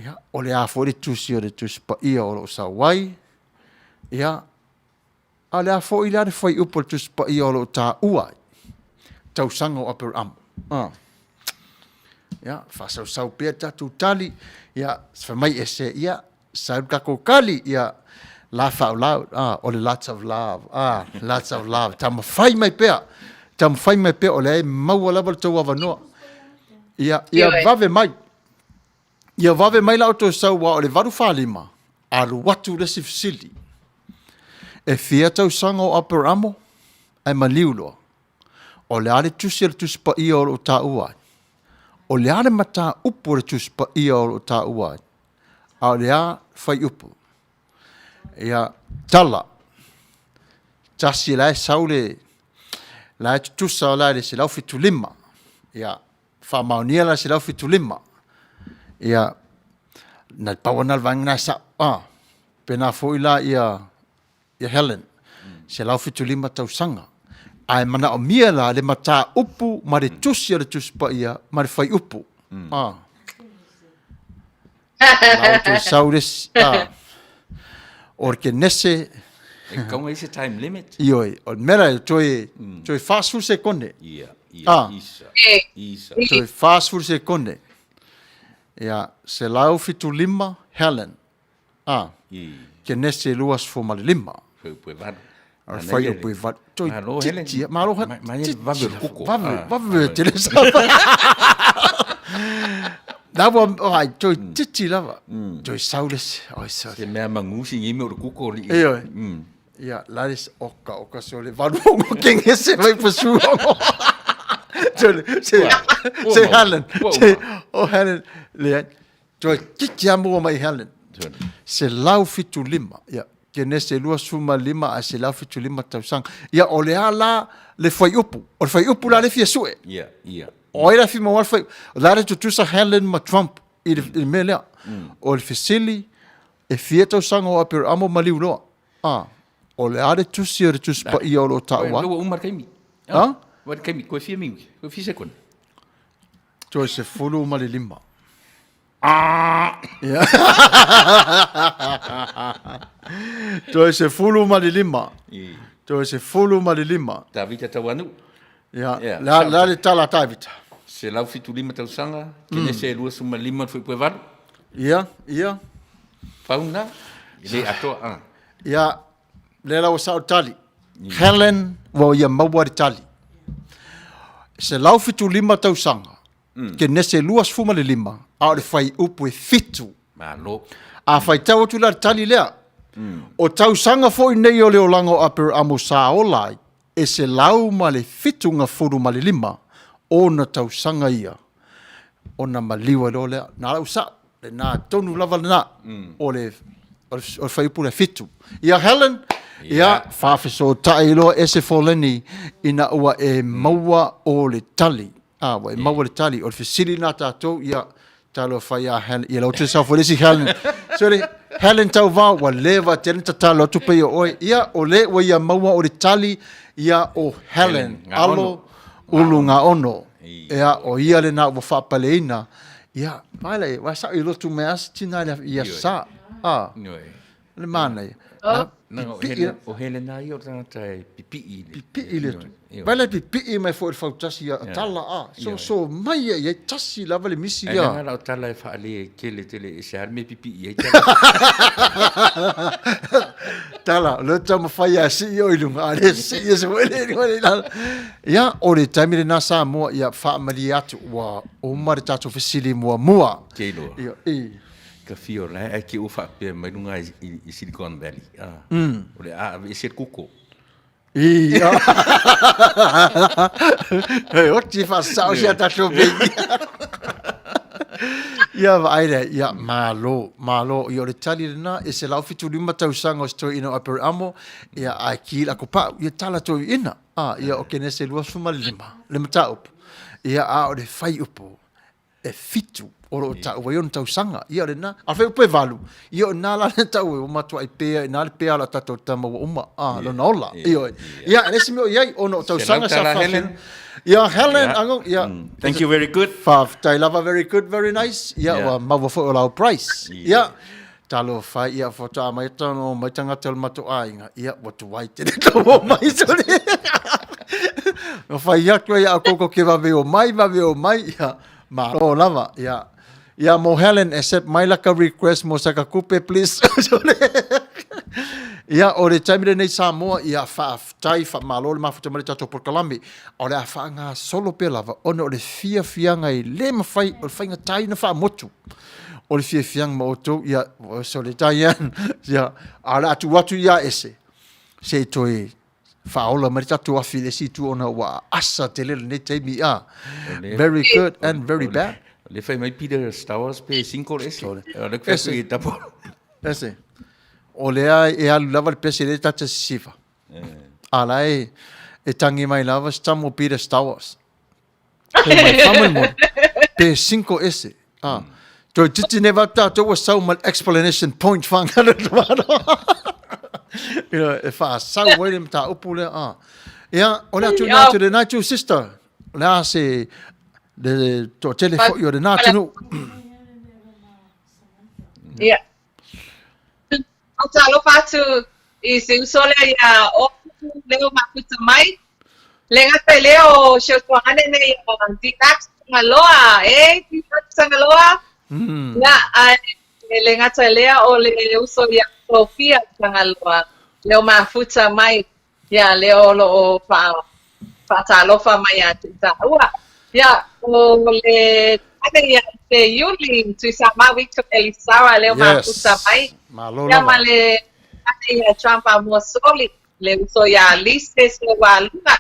Ia. O le a fo le tusi o le tusi pa ia o lo sau wai. Ia. A le a fo ila le fai upu o le tusi pa ia o lo ta ua. Tau sanga o aper amo. Ia, sau pia tatu tali, ia, whamai e se, ia, sau kako kali, ia, laugh out loud, o le lots of love, lots of love, ta mawhai mai pia, o le maua lava le tau awanoa. Ia vave mai lau tau sau wa o le varu whalima, alu watu resi fisili. E fia tau sanga o aper amo, ai maliuloa, o le ale tusi pa ia o ta uai. O le ale mata upu le tusi pa ia o ta uai. A le a fai upu. Ia tala. Tasi lai saule. Lai tutusa o lai le se lau fitu lima. Ia wha maunia lai se lau fitu lima. Ia na pawanal vangina sa. Pena fo ila ia Helen. Se lau fitu lima tau sanga. Ai mana o mia la le mata upu ma le tusi o le tusi pa ia ma le fai upu. Lau tu saures. Orke nese. E kaunga ise time limit. Ioi. O mera toi fast food se konde. Ia. Isa. Toi fast food se konde. Ia se lau fitu lima Helen. Ke nese luas fo ma le lima. Pue vado. Ar fai o pui vat. Toi Malo, Helen. titi. Malo hat. Vave o kuko. Vave te le sa. Nawa ai toi titi lava. Toi saules. Ai sorry. Se mea mangusi ngi me o kuko li. Iyo. Ia, laris oka so le vanongo kenge se vai pasu. Se Helen. Helen le. Toi titi amo mai Helen. Se lau fitu lima. Ia. Kene se lua suma lima a se lau fitu lima tausanga. Ia o le ala le fai upu. O le fai upu la le fia sue. Ia. O ira fi mawal fai. La re tutusa Helen ma Trump. I me lea. O le fisili e fia tausanga o apir amo maliu loa. O le are tusi o le tusi pa ia o lo taua. Lo umar kaimi. Ha? Wa kaimi ko fia mingi. Ko fia sekon. Toi se fulu ma le lima. Toi se fulu ma le lima. Toi se fulu ma le lima. Ta vita tawanu. Ya, la le tala tavita. Se lau fitu lima tausanga, kene se lua suma lima foi poe varu. Ia. Fauna, ile atoa. Ia, le lau sa tali. Helen wa ia maua tali. Se lau fitu lima tausanga. Kene se lua sfuma le lima. A le fai upu e fitu. Malo. A fai tau tu la tali lea. O tausanga foi nei o leo lango aper amo sa olai. E se lau ma le fitu nga furu ma le lima. O na tausanga ia. O na maliwa leo lea. Na lau sa. Le na tonu lava le na. O le fai upu le fitu. Ia Helen. Ia whawhiso tae loa ese Foleni. Ina ua e maua o le tali. Wa e maua le tali. O le fisili na tātou. Ia. Talo fai a Helen. Ia lau te sa folesi Helen. Sorry. Helen tau va wa leva tene talo tu pe oi. Ia o le wa ia maua o le tali. Ia o Helen. Alo ulu ngā ono. Ia o ia le na wa whapaleina. Ia, vale, wa sa i lotu me as tina ia sa. Le mana. O Helen na i o tangata pipi i le. Pipi i le tu. Vale pipi i mai fo il fau tasi ia tala a. So mai ia tasi lava le misi ia. Nga la tala e whaale kele tele e se harme pipi i Tala, le tama fai a si o ilunga. Ale si ia se wele. Ia, o le taimi le nasa mua ia wha mali atu wa o mare tato fisili mua. Keilo. Ia, Ka fio la e ki ufa pe mai lunga i Silicon Valley. O le a e se kuko. Ia. Hei, o ti fa sao sia tato bengi. Ia vaire, ia malo, i o le tali lena, e se lau fitu lima tausanga o stoi ina aper amo, ia a ki la kupa, ia tala toi ina. Ia o kene se lua suma lima taupu. Ia a o le fai upo, e fitu, o lo tau wai on tausanga. Ia le na, a fai upo e valu. Ia o na la le tau e o matua i pea, na le pea la tato tama wa uma. Lo na ola. Ia, nesi meo iai, o no tausanga sa Helen. Yeah, Helen, angong, yeah. Thank you, very good. Fav, tai lava very good, very nice. Yeah, wa mawa fo o price. Yeah. Talo fai ia fo ta mai tano mai tanga tel matu ainga. Yeah, what to wait te to mai sole. No fai ia ko ia koko ke va veo mai, yeah. Ma o lava, yeah. Yeah, mo Helen accept my like a request mo saka kupe please. Ia o le taimi nei Samoa ia tai malo le mafuta male tato por Kalami o le fa nga solo pe lava ono le fia nga I le mafai o le fainga tai na fa motu o le fia ma oto ia so le taian ia ala atu ia ese se toi fa ola male tato afi le situ ona wa asa tele nei taimi very good and very bad le fai mai Peter Star Wars pe 5 ese le fai tapo ese o lea e alu lava le pese le tata sifa. Ala e tangi mai lava stamo Peter Star Wars. Pe mai whamai mo. Pe 5 ese. To titi neva tato wa sau mal explanation point whangana tuano. E wha sau wele mta upu le. Ia, o lea tu nātu le nātu sister. O lea se to telefo yo le nātu nu. Ia. O talo fatu I se usole ia o leo makuta mai. Le ngata leo shio tuane ne ditax ngaloa ditax ngaloa. Na le ngata leo o le uso ia Sofia ngaloa. Leo mafuta mai Ya leo lo fa talo fa maya tita ua. Ya o le ane ya te yuli tu sama wito Elisara leo ma puta mai. Yes. Malo Ya lava. male ane ya trampa mo soli le uso ya listes le waluna.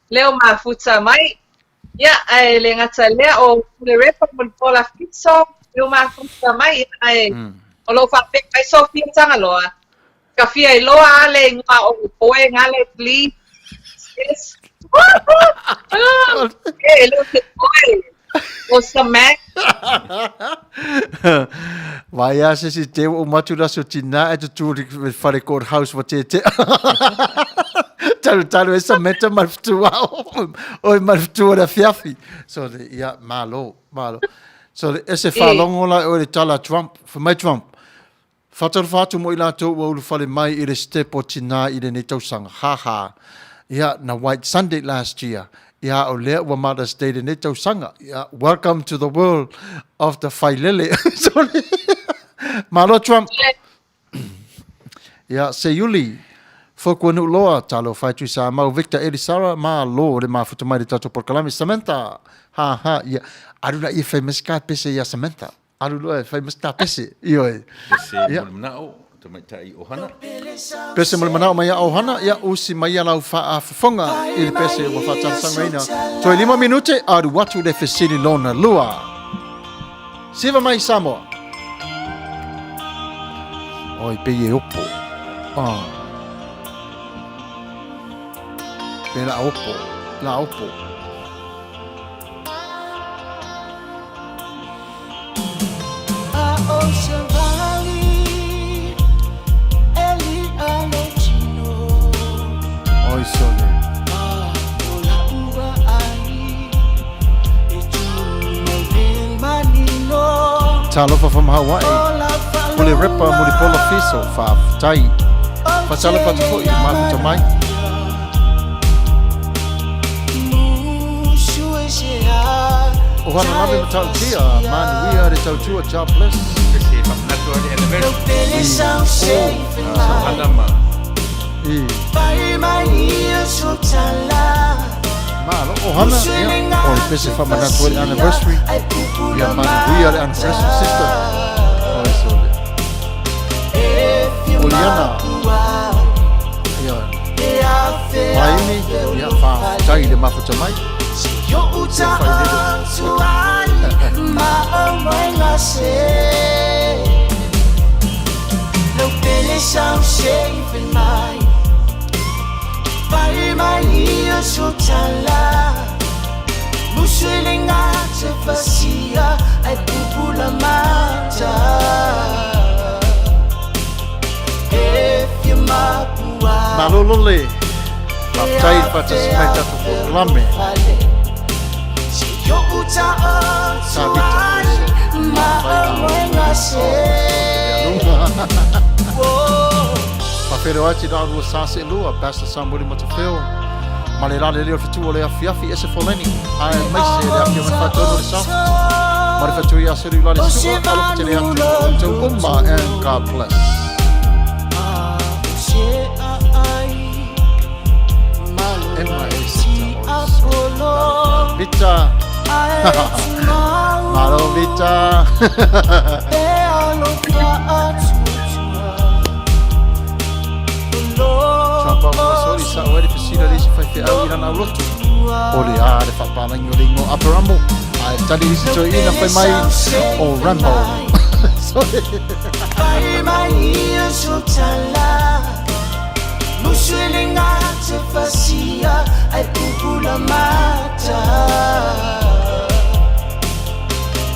Leo ma futa mai. Ya le ngata lea o le repa mo pola fitso leo ma futa mai ai. O lo fa pe mai so tanga loa. Kafia i loa ale ngā o poe ngale pli. Yes. Lo te poe. O sa mek. Vai ase si te o matura so tina e te tūri whare courthouse wa te te. Taru e sa meta marfutua o marfutua le afiafi. So ia malo. So ese whalongo la o le tala Trump, for my Trump. Whataru mo i lātou wa ulu whale mai i le step o tina i le ne tausanga. Ha. Ia, na White Sunday last year. Ia, o lea wa Mother's Day le ne tausanga. Ia, welcome to the world of the whailele. Sorry. Malo Trump. Ia, se yuli. Fokua nu loa talo whaitui sa mau Victor Elisara ma lo le mafuta mai le tatou porkalami. Samantha. Ha. Ia, aruna i famous ka pese ia Samantha. Aruna i famous ka pese. Ioi. Pese mulmanao. Te mai tai ohana. Pese mulmanao mai a ohana. Ia usi mai alau whaafafonga. I le pese wa whatarasanga ina. Toi 5 minute aru watu le fesini lona lua. Siva mai Samoa. Oi, peye opo. Pe la opo. Ocean Valley, Eli Alotino. Oi, sole. Ola uwa ai, etu manino. Talofa from Hawaii. Muli repa, muli pola fiso, fa tai. Fa talofa tuko i mafuta mai. O hana nabe matau tia, Manuia de tautua, job bless. Pese whakanatua le anniversary. Hanama. Malo, o hana, ia. O pese whamanatua le anniversary. Ia Manuia le anniversary sister. O sole. Oliana. Ia. Maini, ia fa tai le mafuta mai. Yo utahan tuan maomay ngase Lo pele sang shaven mai Pai mai ia sutala Muswili nga te fasia Ay pupula mata If you mapua Malolole. Matai pata semeta tu lame. Yo utahan tuan maomay ngase Mawhero ati na alua sase lua, Pastor Samuelu Matafeo. Malera le leo Fetu O Le Afiafi ese Foleni. Ai mai se le afio me whatono le sa. Mari whatu i aseru la le sua, alo te le atu o tau umma, and God bless. Vita. Malo Vita. Trumpa mo sori sa wari pesira lisi fai fe au ina na lotu. Ole a le whapalangi o ringo aparamo. Ai tali lisi to ina fai mai o Rambo. Sorry. Pai mai ia sutala Muswili nga te fasia Ay pupula mata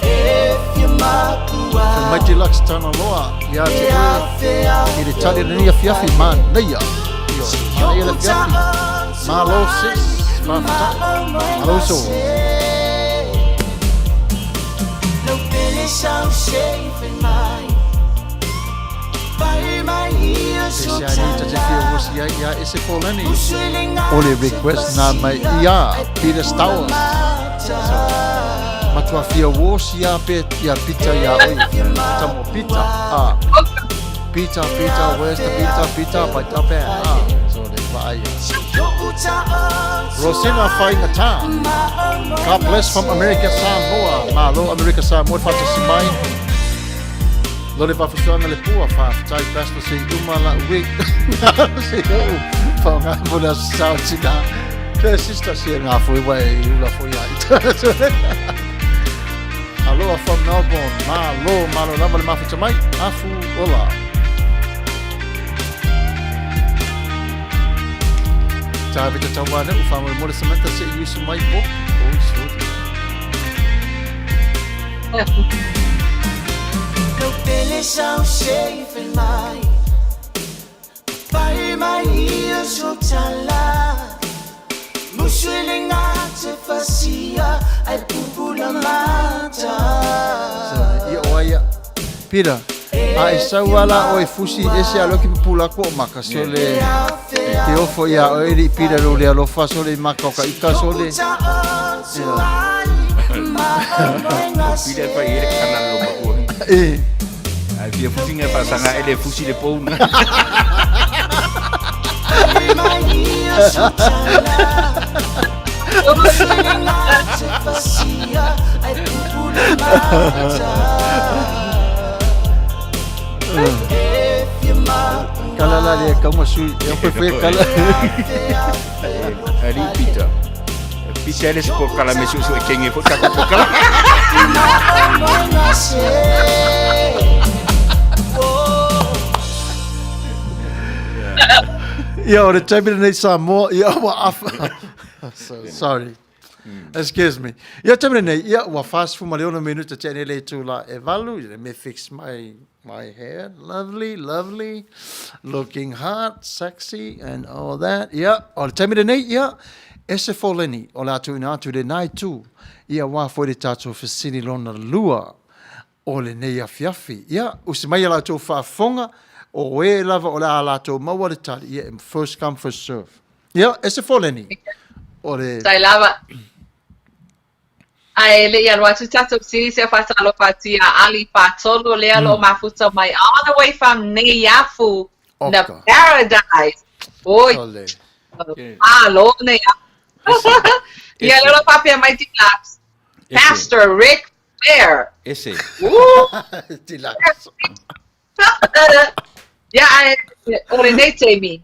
If you mapua Mighty Lux tana loa. Ia te ue. I le tali le nia fiafi man. Neia. Mana ia le fiafi. Malo sis. Whafata. Malo so. No pele sang shaven mai Pai mai ia Pese ani ta te fia sutala wosi ia ese Foleni. Muswili nga Ole request na mai ia. Peter Stowers. Matua fia wosi ia pe ia pita ia oi. Tamo pita. Pita, where's the pita? Pita, pai tape. So le vai Rosina Faingata. God bless from America Samoa. Malo America Samoa fata simai. Lole fa fusuanga le pua fa tai pastor se umala week. Se go fa nga mona sao tina. Ke sister se nga foi wai ula foi ai. Aloha from Melbourne. Malo lava le mafu tamai. Afu ola. Tabi te tawana u fama mo le samanta se yusu mai po. Oh, sure. No finish out safe in my By my ears so tala Muswiling ate fasia Ay pupula mata Ia oia. Peter. Ai sauala o e fusi ese aloki pula ko makasole te ofo ia o eri pira lo le alofa sole makoka ika sole Pida pa ire kana lo mako. Ai dia fusi nga pasanga ele fusi le pou. Kala la le kama sui eu foi kala Ali Peter. Peter ele se kala mesu so kenge fo ka ko kala. ia o le taimina nei Samoa ia wa afa sorry excuse me ia taimina nei ia wa fast fu maleona minuta tene le tu la evalu let me fix my hair lovely looking hot sexy and all that ia o le taimina nei ia ese Foleni o la tu ina tu de nai tu ia wa foi de tato fasini lona lua o le nei afiafi ia usimai la tu fa fonga o e lava o la lato maua le tali ia first come first serve ia ese Foleni o le Tai lava. Ai le ia roa tutato si se fatalo fatia ali patolo le alo mafuta mai all the way from Neyafu the paradise. Oi. Alo ne. Ia le papia mai tilaps. Pastor Rick Fair. Ese. tilax Ya, ole nei temi.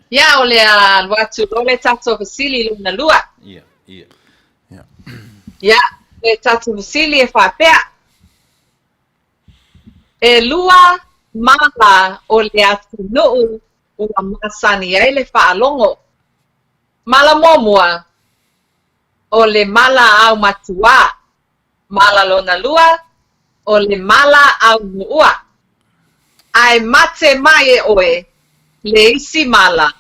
Ya, ole a watu ole tato vasili luna lua. Ia. Ya, le tato vasili e whapea. E lua mala ole atu nuu ua masani ai le whaalongo. Mala momua ole mala au matua. Mala lona lua ole mala au nuua. Ai mate mai e oe, le isi mala,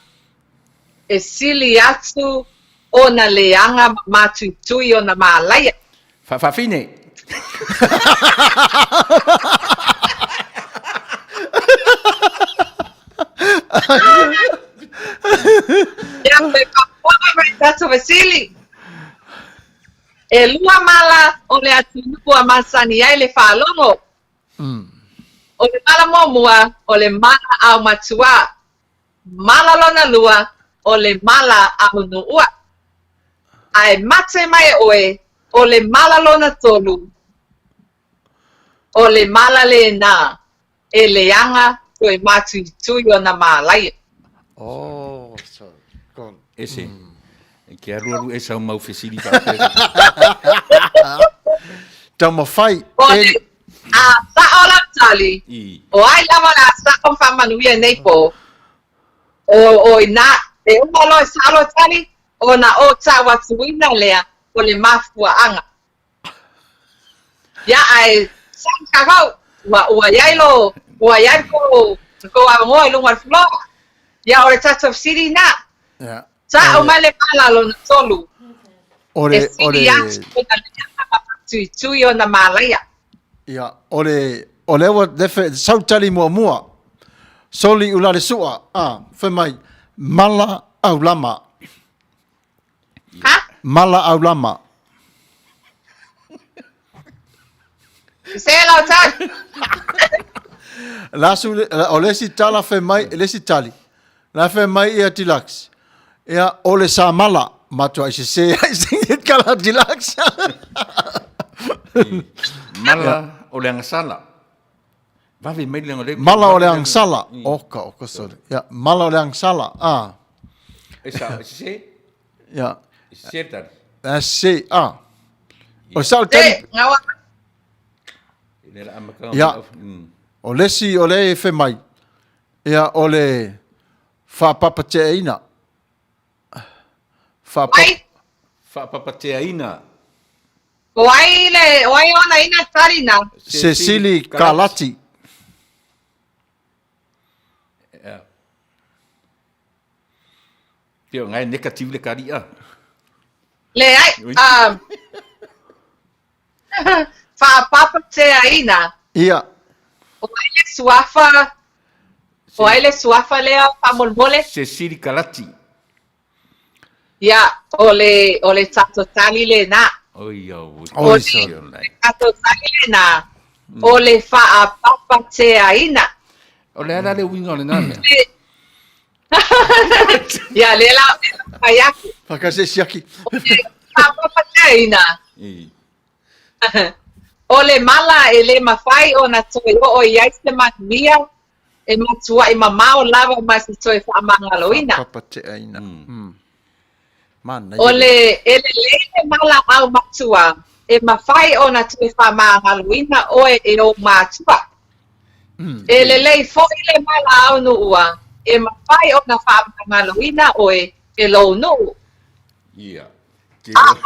e sili atu o na leanga matutui o na malaya. Fafine. Ya me kapona mai tatu vasili. E lua mala o le atu nuku a masani ai le whalongo. O le mala momua, o le mala au matua. Mala lona lua, o le mala au nuua. Ai mate mai oe, o le mala lona tolu. O le mala le na, e le anga koe matu tui o na malaya. oh so con Ese. Ke aru esa mau fesili ka. tamo fai Kone, sa ola tali, o ai lava la sa kon fa Manuia nei po. O ina, e umalo e sa ola tali, o na o ta watuina lea, o le mafua anga. Ya ai, sang kakau, ua yailo, ua yaiko, ko a ngoi lunga flo. Ya o le tata city na. yeah Sa o male mala lo na tolu. ore Tui o na malaya. ia ore wa defe sautali mua soli ula le sua fe mai mala au lama Ha? mala au lama Se la tan. lasu o lesi tala fe mai lesi tali La fe mai ia deluxe. Ia ole sa mala matua I se it kala deluxe. Mala o le angasala. Vavi mai le ngore. Mala ole ang sala. Oka sorry. Ya mala ole ang sala. Ah. Esa se. Ya. Certa. Se O sa Te, ngawa. Ile la amaka. Ya. O lesi o le fe mai. Ia ole fa papa te ina. Fa papa. Ai, Fa papatea ina. wai ona ina tarina. Cecily Kalati. Tio ngai negative le karia. Le ai, fa papa te aina. Ia. O ele suafa lea pa molmole. Cecily Kalati. Ya, ole tato tali le na. Oi yo. Oi, Tato tali le na. Ole fa papa te aina. Ole ala le winga le na. Ya, le la kayaki. Fakase siaki. Fa papa te aina. Ole mala ele mafai ona toi o iaise Manuia e matua I mamao lava ma si toi fa mangaloina. Papa te aina. Man. Ole ele le mala au matua e mafai ona toi fa mangaloina o e o matua. Ele le fo ile mala au no ua e mafai ona fa mangaloina o e lo no. Ia.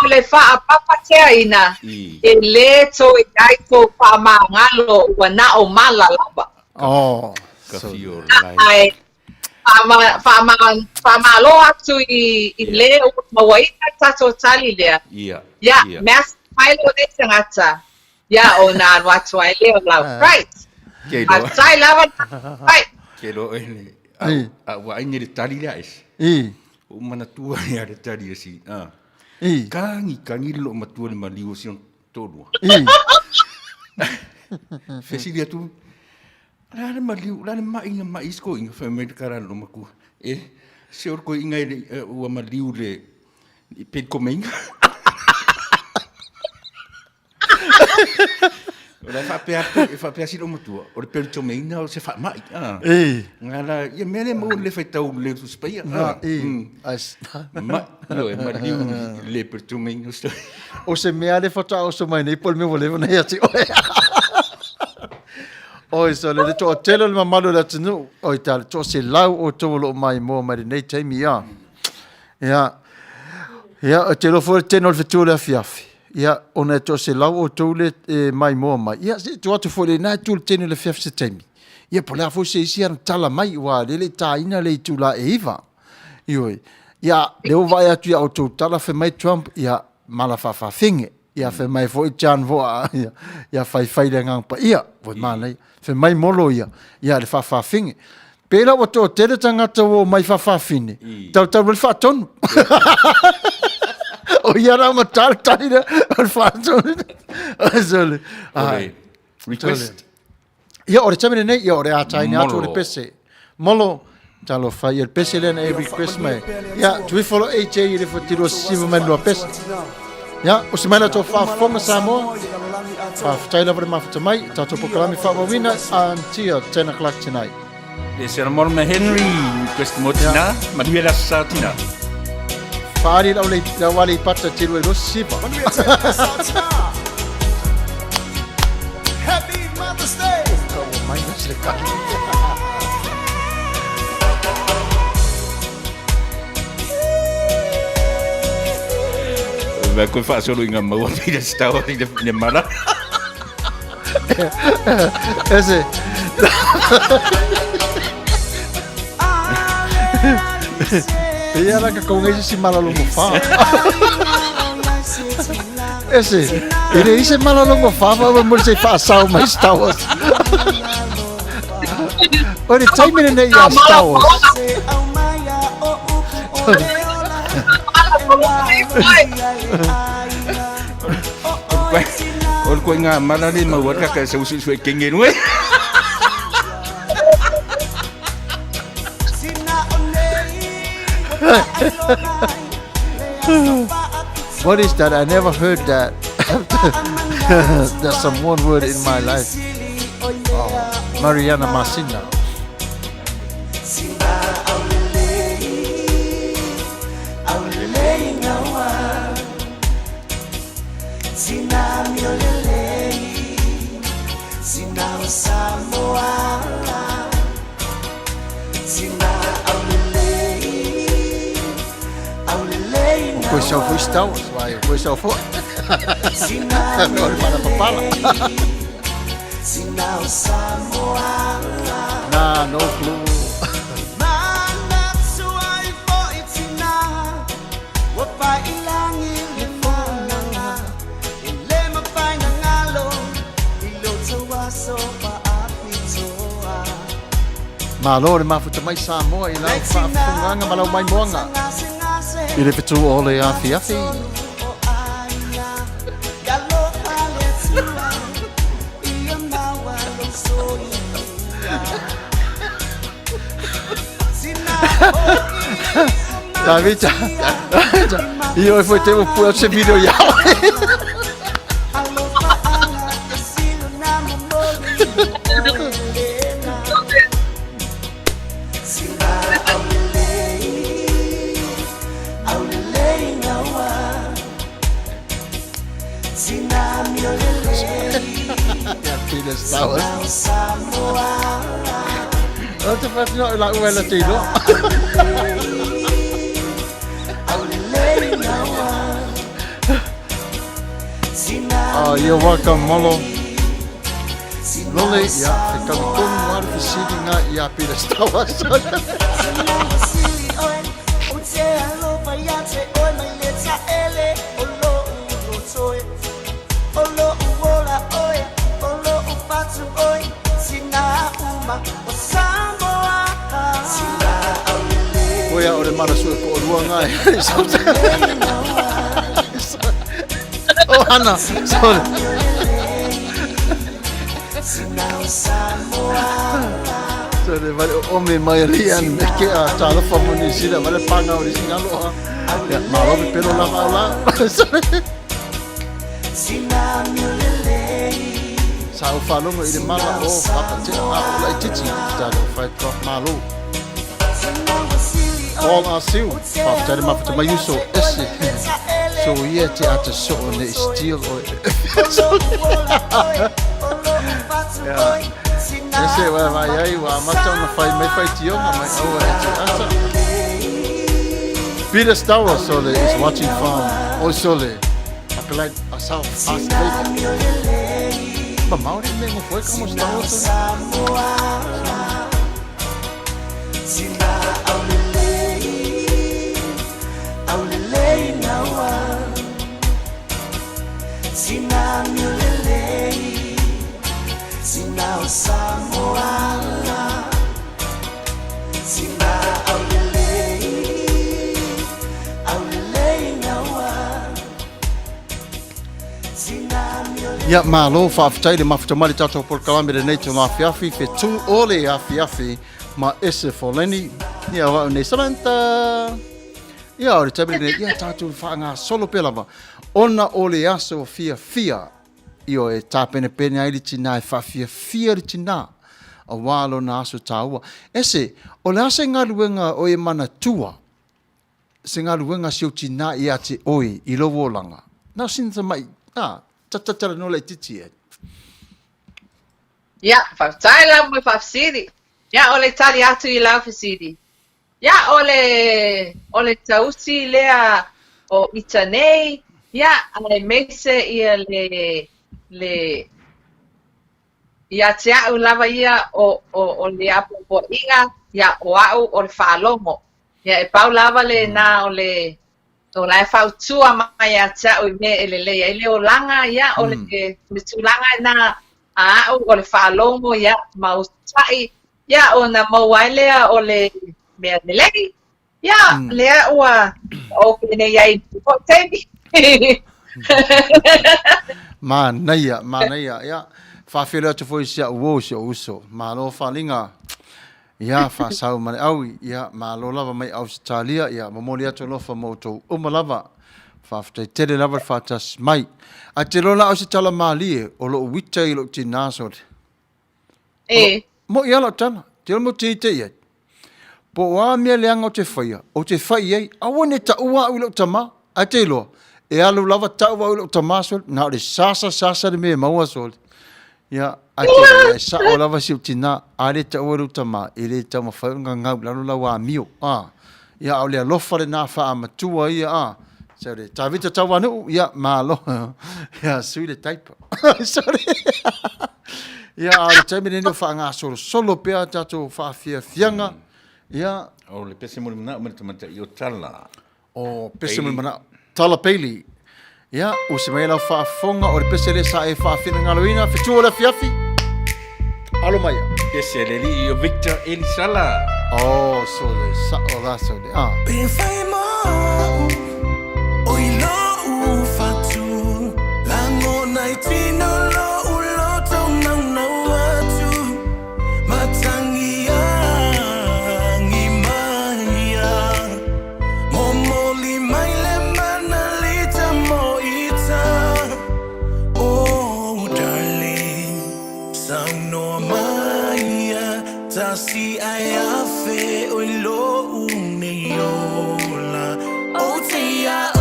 Ole fa papa te aina e le to I aito fa mangalo ua na o mala lava. Oh. Kafio. Ai fa lo atu I le o mawaina tato tali lea. Ia. Ya, mas mai lo de ngata. Ya o na watu ai le la. Right. Kelo. Atai lava. Right. Kelo ele. Wa ai ni tali la is. O mana tua ia de tali si. Kangi lo matua le maliu si on todo. Fesilia tu. Lale maliu, lale mai isko inga fa me karan lo maku. Se or ko inga o maliu le pe comenga. Ora fa pe si lo matua. Or pe comenga o se fa mai. Ngala ia mele mo le fa tau le tu spaia. As. Maliu le pe comenga. O se mea le fata o so mai nei pol me vole na ia ti. Oi so le to telo le mamalu la tenu oi tal to se lau o to lo mai mo mai nei taimi ya te lo for teno le Fetu O Le Afiafi ya ona to se lau o to le mai mo mai ya se to to for le na to teno le fiafi se taimi ya po la fo se sia tala mai wa le taina le tu la eva oi ya le o vai atu ya o to tala fe mai Trump ya mala fa finge ya fe mai fo chan vo ya fai le ngang pa ia vo malai fe mai molo ia le fa finge pela o to tele tangata o mai fa fine tau le fa ton o ia ra matar taina o fa ton azole Request. ia ore chamene nei ia ore a taina atu le pese molo talo fai il pese le na request mai ia tu follow AJ le fo tiro sima mai lo pese ya o se mana to fa fonga samo fa taila por ma fa mai tato pokalami fa wina until 10 o'clock tonight. Le sermon me Henry quest motina Manuia la satina. Fari la wali pata tiro lo sipa. Happy Mother's Day! Como mai na se ka. Va ko fa solo inga mo pida stawa ni mala. Ese. Ella la que con ella si mala longo fa. Ese. Ele dice mala longo fa, vamos se fa sao mais stawas. Ore time in the ya stawas. Or ko nga mala ni mawar ka sa usi suwe kengin we. What is that? I never heard that. That's some one word in my life. Oh, Mariana Masina. Koe sau fo istau, vai koe sau fo. Ora mana papala. Nah, no clue. Malo le mafuta mai Samoa I lau whaafunganga malau mai moanga. I le Fetu O Le Afiafi. Davita, io foi te o poi se video ya. Não te faz não lá o latino. Oh, you're welcome, Molo. Lole, ya, fica com um ar de sininga e a pira estava só. Oia, ore mara sua ko rua ngai. Oh, Hana, sorry. Sorry, vale o me mai rian me ke a tala famuni sila vale panga ori singalo. Ya, malo pe pelo la mala. Sao falo mo ile mala o papa te a la titi ta do fai ko malo. All are still after the mafia my use so so yeah te at so on the steel or yeah ese wa vai ai wa mata na fai mai fai tio ma mai o ata Peter Stower so is watching from also le apply a south fast ba mau ni mo foi como está Ya malo whaafitai le mafuta mali tato por kalamere nei te afiafi Fetu O Le Afiafi ma ese Foleni ia wa nei Samantha ia ore tabiri nei ia tatu whaanga solo pelava ona o le aso fia io e tapene pene ai tina e fia tina a walo na aso taua ese o le ase ngaluenga o e mana tua se ngaluenga siu tina ia te oi I lowo langa na sinta mai tatara no le titi e. Ya, whautai lau mui whafsiri. Ya, o le tali atu I lau whasiri. Ya, o le tausi lea o itanei. Ya, ale mese ia ia te au lava ia o le apu po inga. Ya, o au o le whaalomo. Ya, e pau lava le na o le lai whautua mai a tau I me ele lea. Ele o langa ia o le tulanga na a au o le whaalomo ia mautai. Ia o na mauailea o le mea nelei. Ia lea ua o kene iai po tevi. Manuia, ia. Whawhira te foi sia uo sia uso. Malo whalinga. Ia whaasau mane au, ia malo lava mai Australia, ia mamoni atu lofa mautou lava, whaafutai tere lava whaatas mai. A te lola au se tala maalie, o lo wita I lo ti nāsore. Mo ia la tana, te lo mo te ite iai. Po wā mea leanga o te whai iai, awane ta ua au lo tama, a te loa, e alu lava ta ua au lo tama sole, na ore sasa de mea maua sole. Ia, a te loa, e sa o lava si o tina, a le ta ua lo tama, e le ta mawhaunga ngau, lalo la wā mio, ia au lea lofa le nā wha amatua ia, sorry, tā vita tau anu, ia, malo, ia, sui le taipa, sorry, ia, au le taimi nene o wha ngā solo pia, tato wha fianga, ia, o le pese mo le mana, o mele tamata I o tala. o pese mo le mana, tala peili, ia, o se mai lau whaafonga, o le pese le sa e whaafina ngaloina, Fetu O Le Afiafi, alo mai. Pese le li o Victor Elisala. Oh, so le sa o la so le, Si ayafe o lo uneola o tia o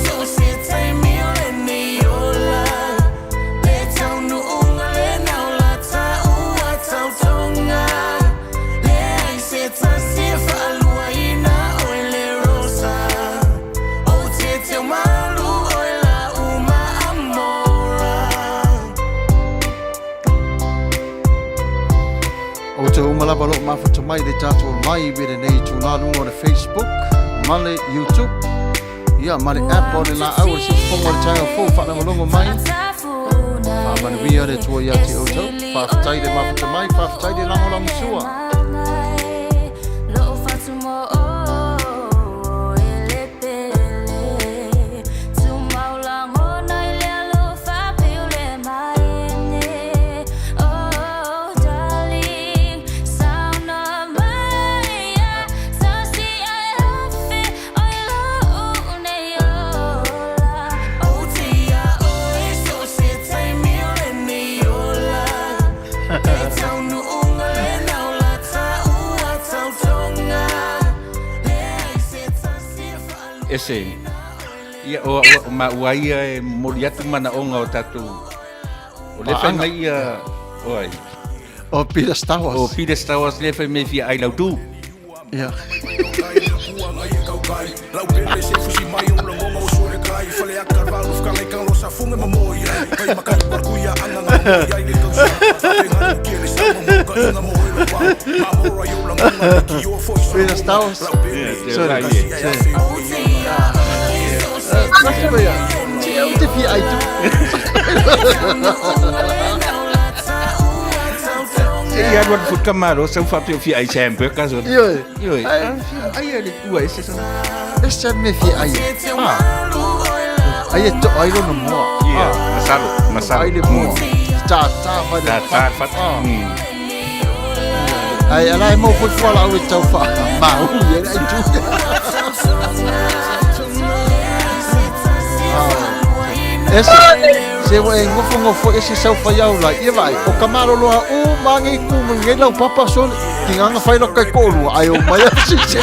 so se time o neola le tau no unga le naula ta ua tau tonga le se ta si fa aluaina o le rosa o te malu o la uma amora o te umalapa lo mawhata mai le tātou live e nei tū nālunga o le Facebook, male YouTube, ia male app o le la au le si whonga le taia fō whana malongo mai, Manuia le tua ia te otau, whaafatai le mawhata mai, whaafatai le langolango sua. Ese, ia o ma uaia e moriatu mana onga o tatu. O le whainga ia, oi. O Peter Star Wars. O Peter Star Wars le whai me fia ai lau tū. Ia. Peter Star Wars. Eu te vi aí tu. Ia ruan fut kamaro sau fapio fi ai sempre caso. Io. Ai ele tua esse sono. Esse me vi aí. Aí to aí no mo. Masalo. Aí de mo. Tá, vai. Aí ela é mo fut fala o teu fa. Mau, ele aí tu. Esse, se o ngofo esse sau faiau la ia vai o kamaro loa o mangi ku ngai lau papa sol kinganga fai lo kai ko lu ai o mai si se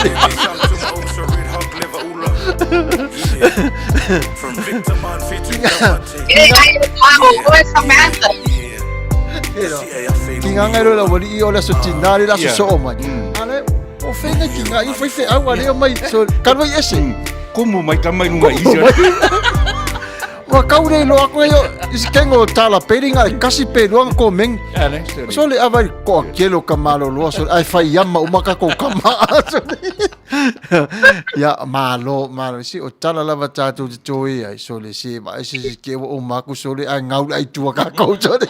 kinganga lo la wali o la so tinari la so mai ale o fenga kinga i fai fe au ale mai so kan vai esse como mai kamai nunga isa. Wa kaure lo ako yo iskengo tala peringa kasi peluang ko meng. So le avai ko kelo kamalo lo so ai fai yama umaka ko kama. Ya malo si o tala lava tatu toi ai so le si ba si ke o maku so le ai ngau ai tua ka ko so le.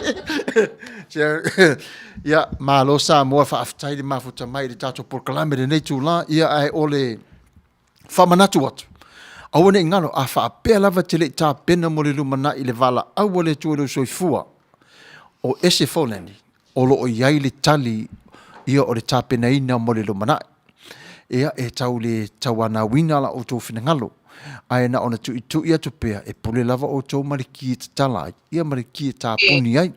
Ya malo sa mo fa aftai de mafuta mai de tatu por kalame de nei tu la ia ai ole fa manatu wat. Awane ngano a wha apea lava te le tā pena mo le lumana I le vala au le tuaru soifua o ese Foleni o lo o iai le tali ia o le tapena ina mo le lomana. Ia e tau le tawana wina la o tō whinangalo. Ai na ona tu ia tu pea e pule lava o tō mariki e tala. Ia mariki e tāpuni ai.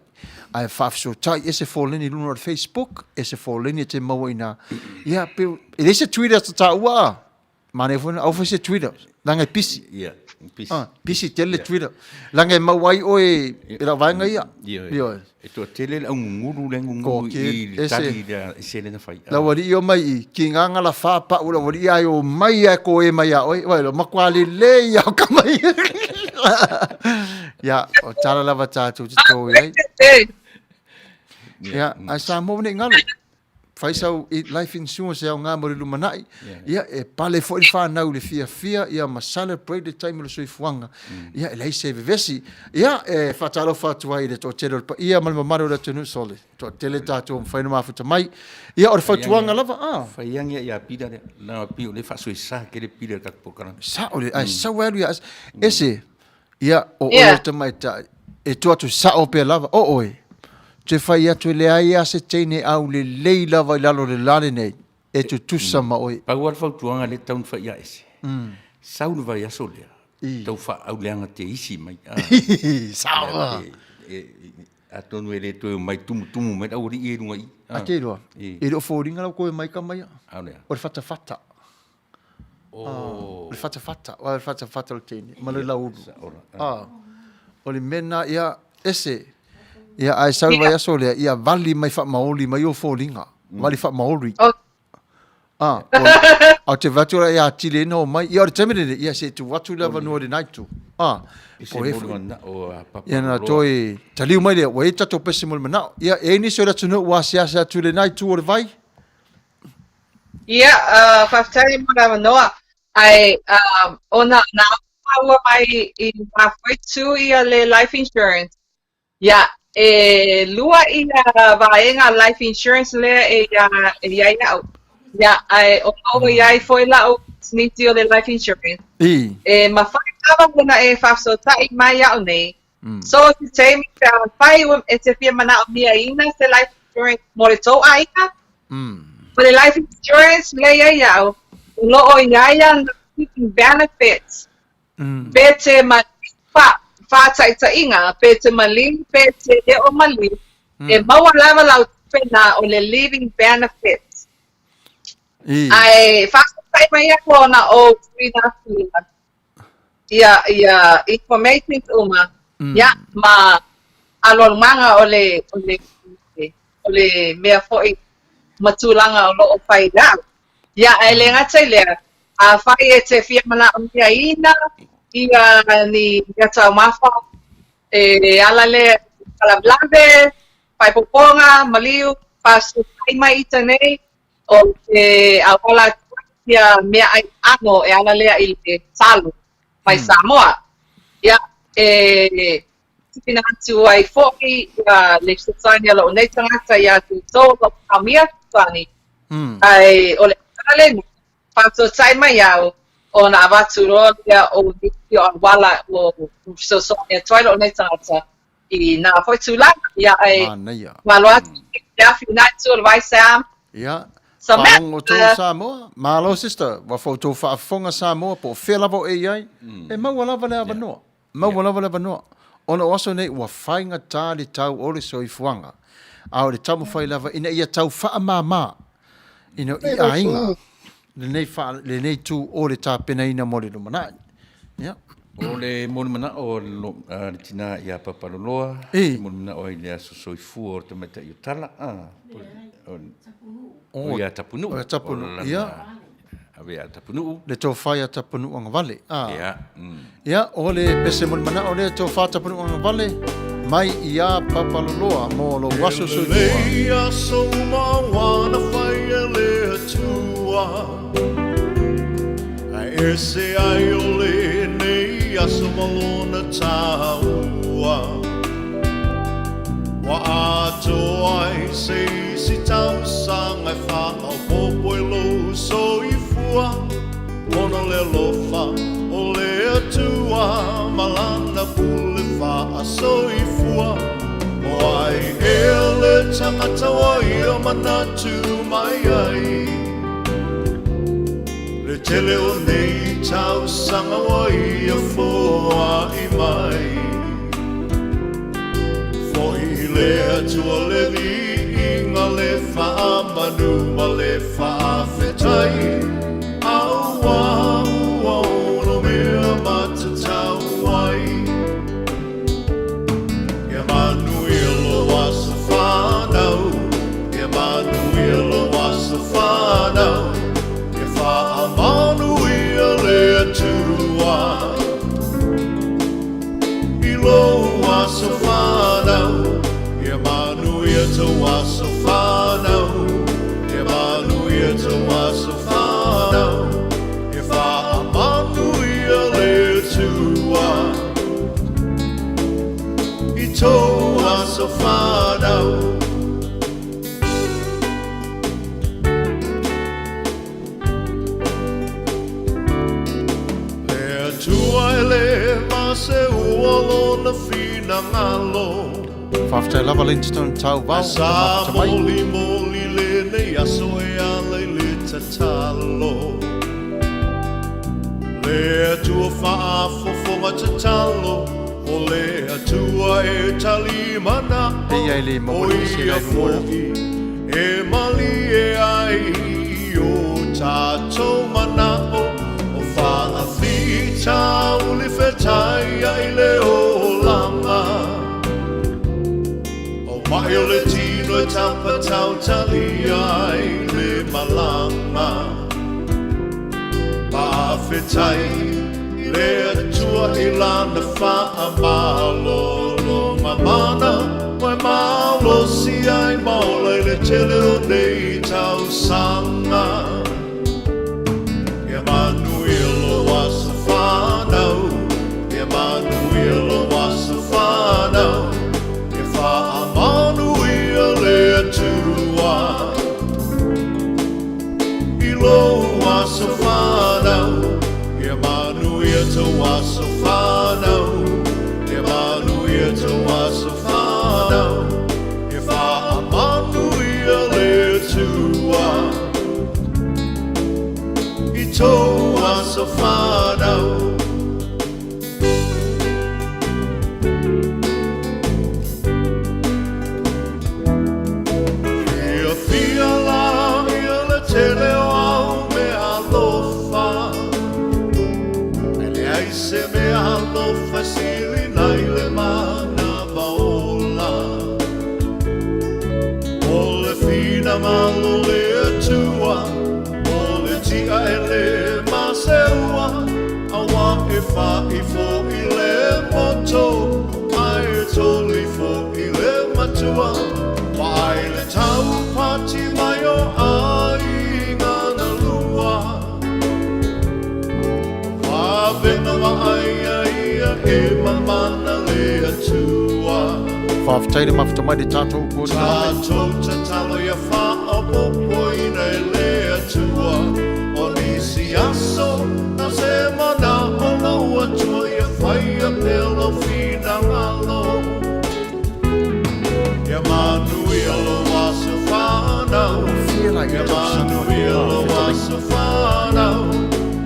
Ai whafso tai e se Foleni luna o Facebook, e se Foleni e te maua ina. Ia pe, e le se Twitter ta ua. Mane funa, au se Twitter. Langa pisi. Ia, pisi. Pisi tele Twitter. Langa mawai o e la vanga ia. Ia. E to tele au nguru le nguru i tali da se le na fai. La wari o mai ki nganga la fa pa ula wari ai o mai e ko e mai oi. Wai lo makwali le ia o kamai. Ya, o tala lava tatu to ai. Ya, ai sa mo ne ngalo. Fai sau life insurance e ngā mori lumanai. Ia e pale fo i whanau le fia ia ma celebrate the time le sui fuanga. Ia e lei se vevesi. Ia e whatalo whatua i le tō tero. Ia malmamaro le tunu sole. Tō tele tātou mwhainu mafuta mai. Ia o le whatuanga lava. Whaiangia ia pira le. Nā pio le whasui sa ke le pira kakapokana. Sa o le, ai Samuelu ia. Ese, ia o ole te mai ta. E tuatu sa o pe lava. O oi. Te whai atu le aia se teine au le leila vai lalo le lale nei. E tu tusa ma oi. Pau ar whautuanga le taun whai a ese. Saunu vai aso lea. Tau wha au leanga te isi mai. Sawa. A tonu e le toi mai tumu mai au ri e runga i. A te roa. E ro fōringa lau koe mai ka mai. Au lea. O le whata. O le whata. O le whata le teine. Ma le lau uru. O le mena ia ese. Ia ai sau vai aso lea, ia vali mai wha maoli mai o fōringa. Vali wha maoli. Au te vatura ia tile no mai. Ia o le temere, ia se tu watu lava no le naitu. Po e ia na toi, taliu mai lea, wa e tato pese mo le manao. Ia e nisi o le tunu ua siasa atu le naitu o le vai? Ia, whaftari mo la manoa. Ai, ona na aua mai i Fetu ia le life insurance. Ia, e lua ia vaenga life insurance lea e ia au. Ia, ai o ia foi la o sniti o le life insurance. E ma fai kava kuna e fafso tai mai au nei. So te teimi ka fai e te fia mana o mia ina se life insurance mo le tau aika. For the life insurance lea iau, lo o ia na benefits. Bete ma whātaita inga, pe te malin, pe te e o malin, e maua lava lau pena o le living benefits. Ai, whātaita mai a kona o whina. Ia information uma, ia, ma alolmanga o le mea foi matulanga o lo o whai rau. Ia, ai le ngatai lea, a whai e te fia mana o mia ina, ia ni gata mafa ala le kalablave pai poponga maliu pas kai mai itane o awala ia mea ai ano e ala le il salu pai Samoa ia tina tu ai foki ia le tsania lo nei tanga ia tu so lo kamia tsani ai ole ale paso sai mai au ona avaturo ia o o wala o so e toilo nei tata I na foi tula ia ai waloa ia fina tu vai sam ia so o to Samoa malo sister wa foto fa fonga Samoa po fela vo e ai e mau lava le avano ona oso nei wa fainga tali tau o le soifuanga a o le tamu fai lava ina ia tau fa mama ino I ainga le nei tu o le tapena ina mo le lumana ia o le monumana o le tina ia papaloloa monumana o le soifu o te mata I tala o ia tapunu ia ave ia tapunu le to fai tapunu anga vale ia ia o le pese monumana o le to fa tapunu anga vale mai ia papaloloa mo lo waso soifu ia so mawana fai le tua ese ai ole nei aso malona taua wa ato ai se si tau sanga fa o popo lo so I fua ono le lofa o le tua malana pule fa so I fua o ai ele tangata wai o manatu mai ai. Le tele o nei tau sanga wai a foa i mai. Foi le atua le vinga le wha manu ma le wha whetai. Au au no mea matatau ai. Ia Manuia lo wasa whanau. Ia Manuia lo wasa whanau. Ia wha Manuia le atua. I lo wasa whanau. Ia Manuia te wasa whanau. Ia Manuia te wasa whanau. Ia wha Manuia le atua. I tō wasa whanau. Le atua e le mase ua lona whina ngalo. Whaftai lava Linstone tau vau. Sa moli moli le nei aso e ala i le tatalo. Le atua whaafofonga tatalo. O le atua e tali mana. Hei ai le mo O polisi ia ai moa. foki e mali e ai o tātou mana o whaafita o le whetai ai le o langa. O mai o le tino e tapa tau tali ai le malanga. Pawhetai le atua i lana wha malo longa mana. Mai malo si ai maula i le tele o nei tau sanga. Ia Manuia lo wasa whanau. Ia Manuia lo wasa whanau. Ia wha Manuia le atua. I lo wasa whanau. Ia Manuia te wasa whanau. Ia Manuia te wasa whanau. Ia wha Manuia le atua. I tō wasa whanau. Ia fia la ia le tele o au me alofa. Me le aise me alofa sili nai le mana vaola. O le fina malo le atua. O le tia e le maseua. Awa e wha i fo i le moto. Ai e toli fo i le matua. Wai le tau pati mai o ai ngana lua. Wawena wa ai ai e mamana le atua. Whaftai le mafta mai de tātou kua Tātou te talo ia wha o popo i nei le atua. O nisi aso na se mana o lau atua ia whai a pelo whina ngalo. Ia Manuia lo wasa whanau. Ia Manuia lo wasa whanau.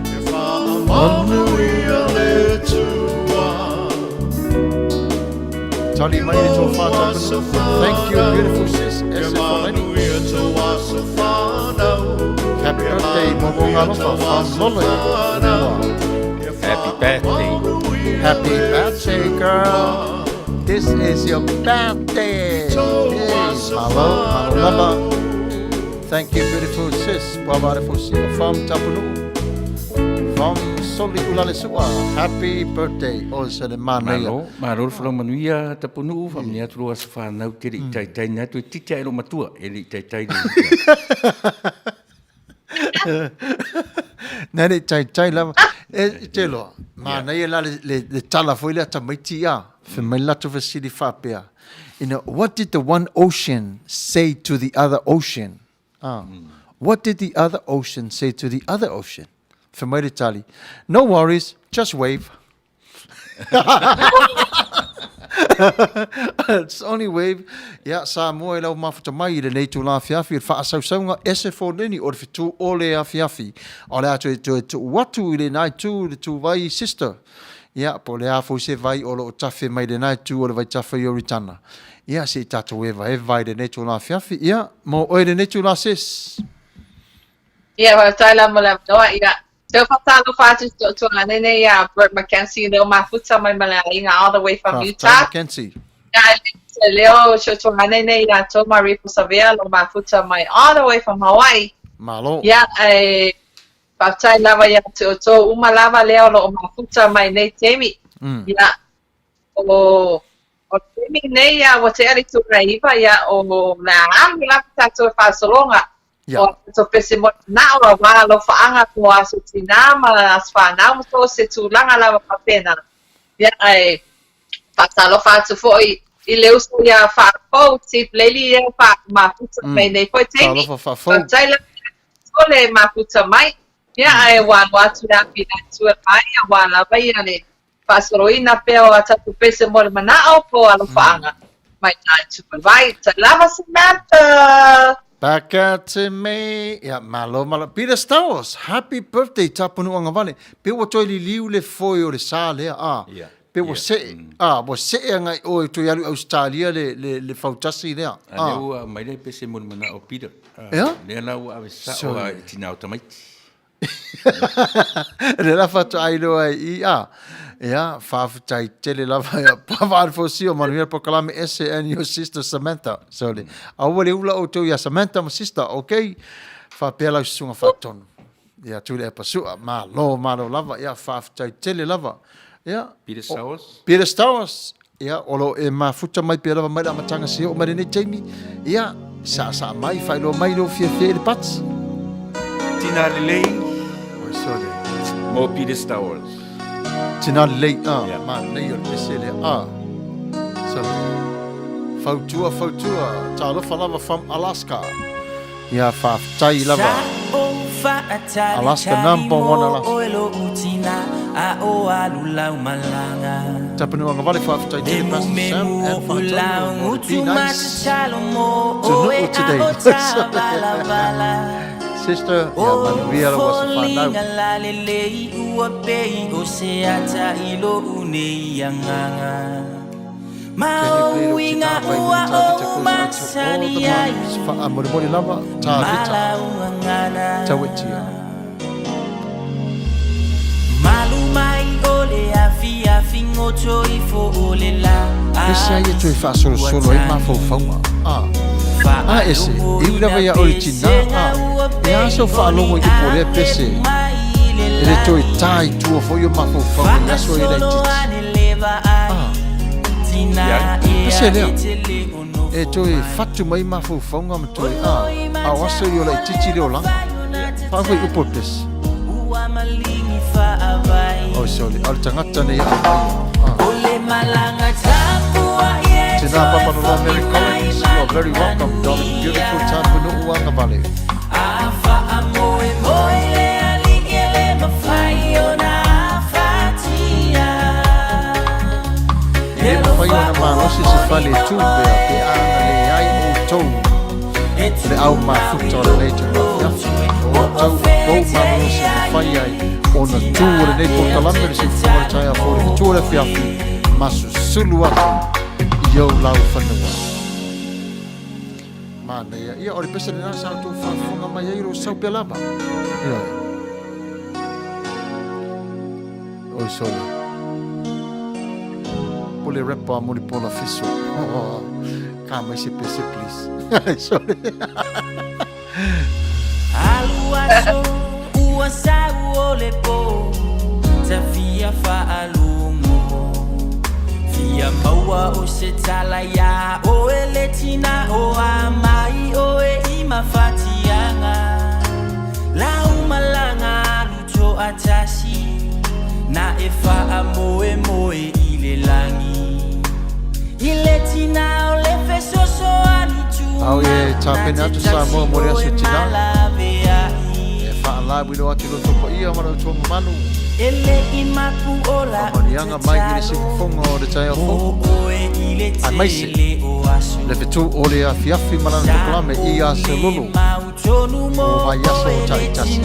Ia wha Manuia le atua. Tali mai e tō whātapunu. Thank you, beautiful sis. Ia Ese Foleni. Manuia te wasa whanau. Happy birthday, Momo Ngalofa, from Lolo. Happy birthday. Happy birthday, girl. This is your birthday. Hey, malo, malama. Thank you, beautiful sis. Waware Fusio from Tapunu. From Soli Ulale Sua. Happy birthday. Also the Manuia. Malo from Manuia tapunu from nia tu as whanau te ri tai tai na tu tita ero matua e ri tai tai. Nani tai lava. Te loa. Manuia la le tala foi le tamaiti a. Whemai latu vasili whapea. You know, what did the one ocean say to the other ocean? What did the other ocean say to the other ocean? Whemai le tali. No worries, just wave. It's only wave. Ia Samuelu lau mafuta mai le nei tu la fiafi fa asausaunga ese Foleni o le Fetu O Le Afiafi. O le atu tu watu i le nai tu le tu vai sister. Ia po le afu se vai o lo tafe mai le nai tu o le vai tafe i oritana. Ia se tatu e vai le nei tu la fiafi. Ia mo o le nei tu la sis. Ia wa taila mo le noa ia. Te whatalo whātu to anene ia Bert McKenzie leo mafuta mai malainga all the way from Utah. Mackenzie. Ia leo to anene ia to maripo savea lo mafuta mai all the way from Hawaii. Malo. Ia Patai lava ia to uma lava leo lo mafuta mai nei temi. Ia o temi nei ia o te ari tu raiva ia o na ami la tato fasolonga. O to pese mo na o wa lo faanga ko aso tinama as fa na mo to se tu langa lava papena. Ia patalo fa tu foi I leo so ia fa po tip leli ia fa mafuta mai nei foi temi. Patai la ole mafuta mai. Ia wan watu na pina tu ai wan lava ia ne pasoroina peo atatu pese mo manao po alo faanga. Mai na tu vai lava Samantha. Back at me, yeah, malo. Peter Stowers, happy birthday, tapunu angavale. Pe wo toi li liu le foi o le sa le Yeah. Pe wo se wo se ngai o to yalu Australia le fautasi le Ne ua mai le pese mo mana o Peter. Yeah. Ne la ua ave sa o tina automatic. Le la fatu ai lo ai yeah, fafutai tele lava ya pavar fosi o Manuia proclame esse and your sister Samantha. So le awole ula o to ya Samantha my sister, okay? Fa pela sunga faton. Ya tu le pasu malo lava ya fafutai tele lava. Ya Peter Stowers. Peter Stowers. Ya olo e mafuta mai pela mai matanga si o mai ne Jamie. Ya sa mai fa lo mai lo fie le pats. Tina Lele. O so le. Mo Peter Stowers. Tina lei man nei o pesele so fautua talo falava from Alaska ia fa tai lava Alaska number 1 Alaska tapenu anga vale fa tai te pas Sam and fa be nice to know today Sister, Manuia was a fan now. Esse, eu leva ia original. Ia so fa longo I pole pese. Ele toi tai tu foi o mafo fa na so ile esse leo. E toi fatu mai mafo fa ngam toi a waso yo le titi le ola. Fa foi o purpose. Oh sorry, al tangata ne ya. Ole malanga tapua ye. Tina papa no Mary Collins, you are very welcome, darling. Beautiful time no uanga vale. Se fale tu pe le ai o tou le au mafuta le nei tu o tou o manu se fai ai ona tu le nei portalamber se fai tai a fo tu le fiafi masu sulu atu yo lau fanua mana ia o le pesa le nasa tu fa fonga mai ai ro sau pe lava oi solo Pole repa mo po la fiso. Kama se pese please. Sorry. Aluaso uasa ole po. Tafia fa alumo. Fia maua o se tala ya o eletina o amai o e imafatianga. La umalanga lucho atashi. Na efa amoe moe ile langi. Au e tapena atu Samuelu mo le asu tina. E wha ala wino ati lo topo ia mara o tonga manu. Ele imapu ola Manianga mai i le sifufonga o le tai o fo. Ai mai se. Le Fetu O Le Afiafi malana tukulame i a se lulu. O mai aso o tai tasi.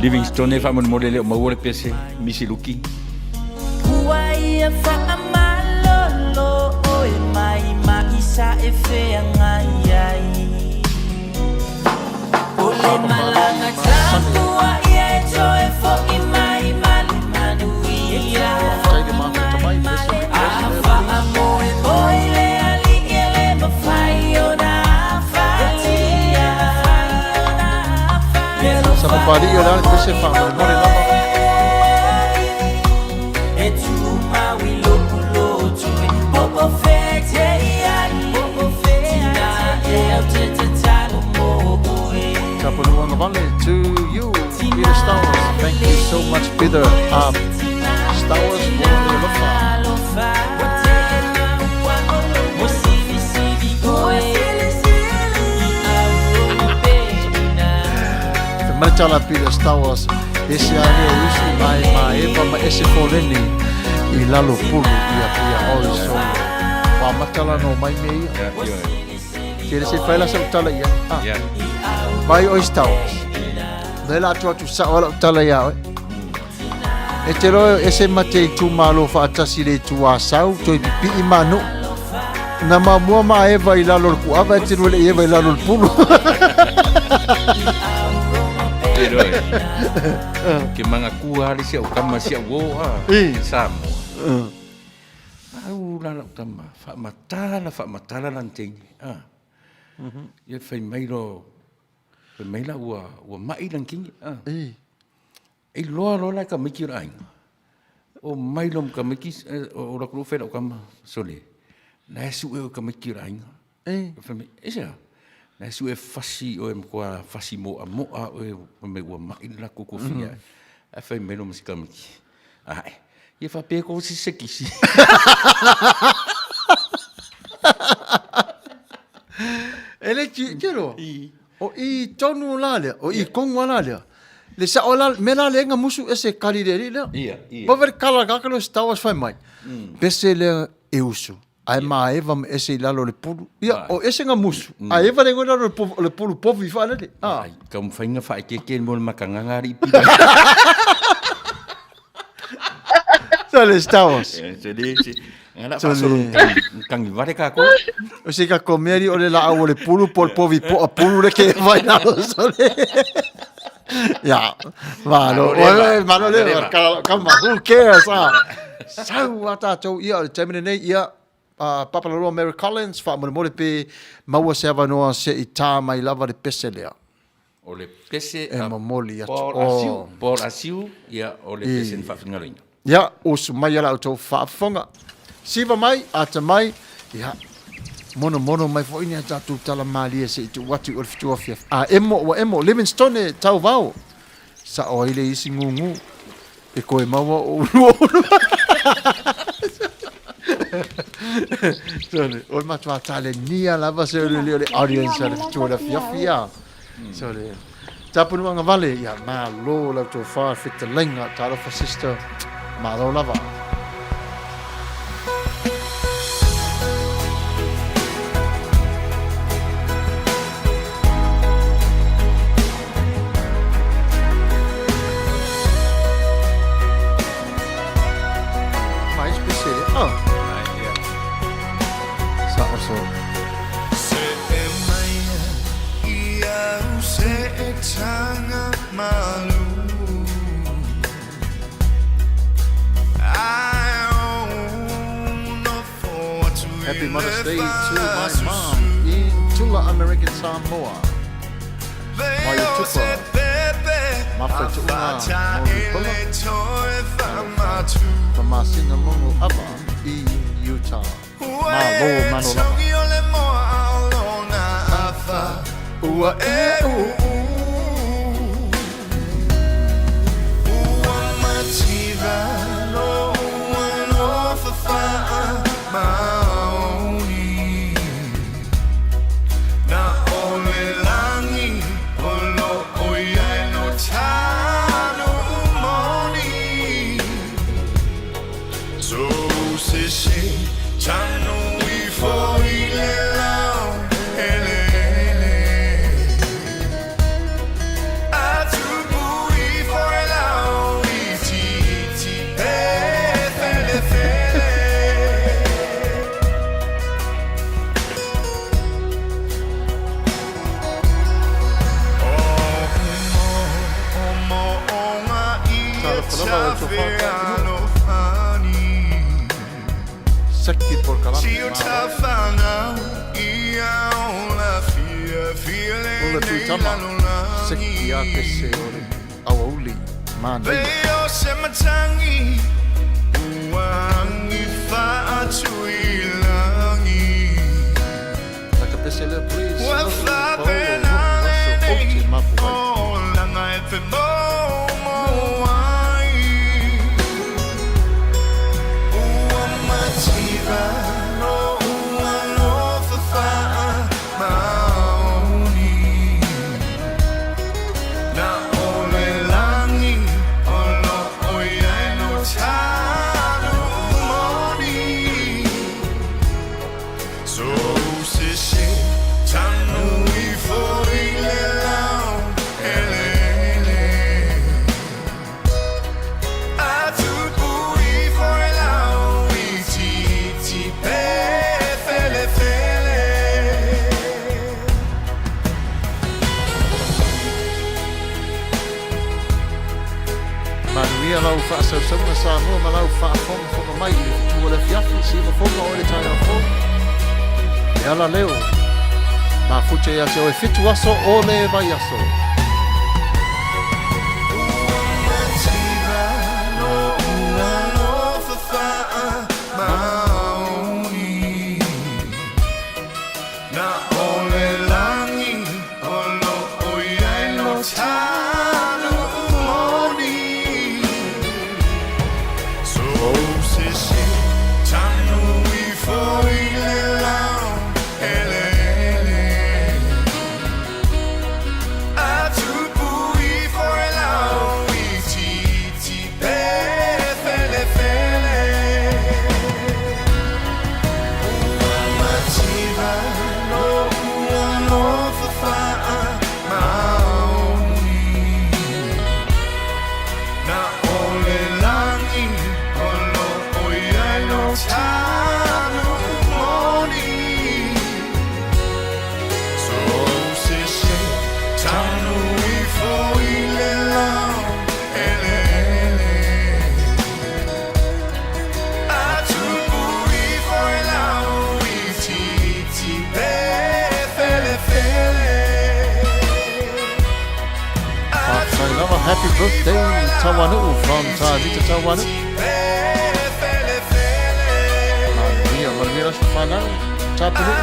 Livingstone fa mon modele o maua pese misi luki. Kuai fa amalolo o e mai maisa e fe ngai. Ole malanga tatua ia e toe fo i mai mali manuia. Tai de mafi tamai pese. Afa amoe oile ali ele mafai o na fatia. Sa mapari i o lana pese fa mole lava. E tu maui loku lotu e popo fete iai. Popo fete e au te te talo mo e. Tapanuanga vale to you, Peter Star Wars. Thank you so much, Peter. Star Wars, Machala Peter Star Wars. Esse ali é isso, mas Eva, mas esse Foleni e lá no pulo ia olha só. Wa machala no mai mei. Ele se faz lá só tala ia. Vai o Star Wars. Dai lá tu sa ola tala ia. E te ro ese mate tu malo fa tasile tu asau tu pi imanu. Na mamua ma Eva ila lor ku ava te ro le Eva ila lor pulo. Pero que manga kua ali se o kama se o samo. Au la tama fa matala lanting. Ia fai maila ua mai lanking. E loa la ka miki rai. O mailom ka miki o la kru fera o kama sole. Na su e ka miki rai. Fai esa. Na su e fasi o mkoa fasi mo o me ua mai la kuku fia. A fai melo musika miki. Ai. Ia fa pe ko si sekisi. Ele tiro. O i tonu lale, o i kongu lale. Le sa ola mena le nga musu ese kalideri le. Ia. Ba ver kala kakalo Star Wars fai mai. Pese le eusu. Ai ma eva ese lalo le pulu. Ia o ese nga musu. Ai eva le ngona le pulu povi fa le. Ai, kam fainga fa ke mo makangangari pi. Sale Star Wars. Ngana fa so kangi vare ka ko. O se ka komeri o le la o le pulu por povi po a pulu le ke vai na sole. Ja, malo le kama who cares Sau ata tau ia o temene nei ia Papalolo Mary Collins fa mo pe maua se ava noa se i tā mai lava le pese lea. O le pese e mamoli atu. Por asiu ia o le pese fa fingalinga. Ia o su mai ala o tau whaafonga. Siva mai, ata mai, ia mono mai fo ini ata tu tala malia se i tu watu o le Fetu O Le Afiafi. Emo, Livingstone tau vau. Sa o ile isi ngungu. E koe maua o ulu. O le matua tale nia lava se o le audience o le Fetu O Le Afiafi. So le tapunu anga vale ia ma lo la to far fit the lenga talo for sister ma lo lava. Mais pesere. Happy Mother's Day to my mom in Tula, American Samoa. Mai tupa, mawhai tuunga, Mamasina Mongo Aba in Utah. Malo mano lava. Ua Matafeo Fani. Sakit por kalam. Tio tafana ia o le afiafi Ula tu tama. Sakit ya pese ole. Awauli. Manuia. Leo se matangi uangi faatui langi. Taka pese le please. Wafa Oh, penale mapu. o langa e fe mo ai. Ua mativa no ua no fa mauni. Na ole langi o no oia no tanu moni. So se se tanu I foi le lau ele. A tu pui foi lau I ti pe fele fele. Manuia lau fa sa sa no ma lau fa fonga mai Fetu O Le Afiafi si ma fonga o le tai a fonga. E ala leo. Ma fuche ia se o fitu aso o le vai aso. Happy birthday, Tawanu from Tavita Tawanu. Manuia Fana, Tapunu.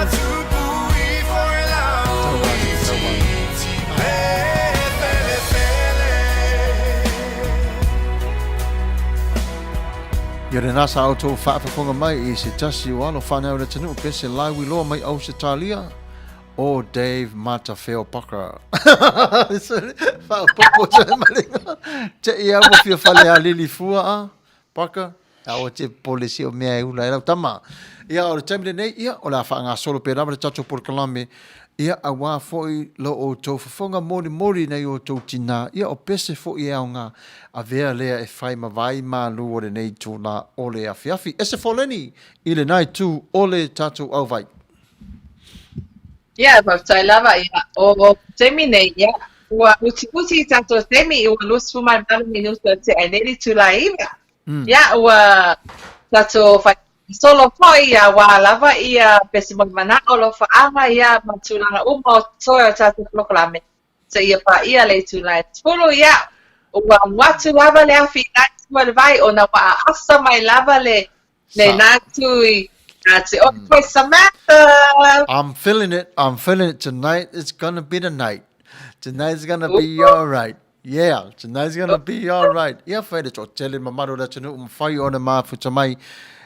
Yere nasa auto whaafafonga mai I se tasi wano whanau na tanu pese laiwi loa mai au se talia. O Dave Matafeo Paka. Whaapopo te maringa. Te ia mo fia whale a lili fua a Paka. A o te polisi o mea e ula e rau tama. Ia o le taimile nei ia o la whaanga solo pe rama le tato por kalame. Ia a wā foi lo o tau whafonga mori mori nei o tau tina. Ia o pese foi e au ngā a vea lea e whai mawai mā lu o le nei tū la o le afiafi. Ese Foleni I le nai tū o le tato au vai. Yeah, but I love it. O temi nei, yeah. Ua uti tato temi ua lus fu mai malu minuto te e neri tu la iwa. Yeah, ua tato fai solo foi ia wa lava ia pesi mo mana olo fa ama ia matulanga umo toyo tato proklame. So ia pa ia le tu la. Polo ia ua watu lava le afi na tu vai ona wa asa mai lava le natu That's it. Okay, Samantha. I'm feeling it. Tonight it's gonna be the night. Tonight's gonna be all right. Yeah, tonight's gonna be all right. Yeah, fai de tele mamaro da tunu fai ona ma fu tamai.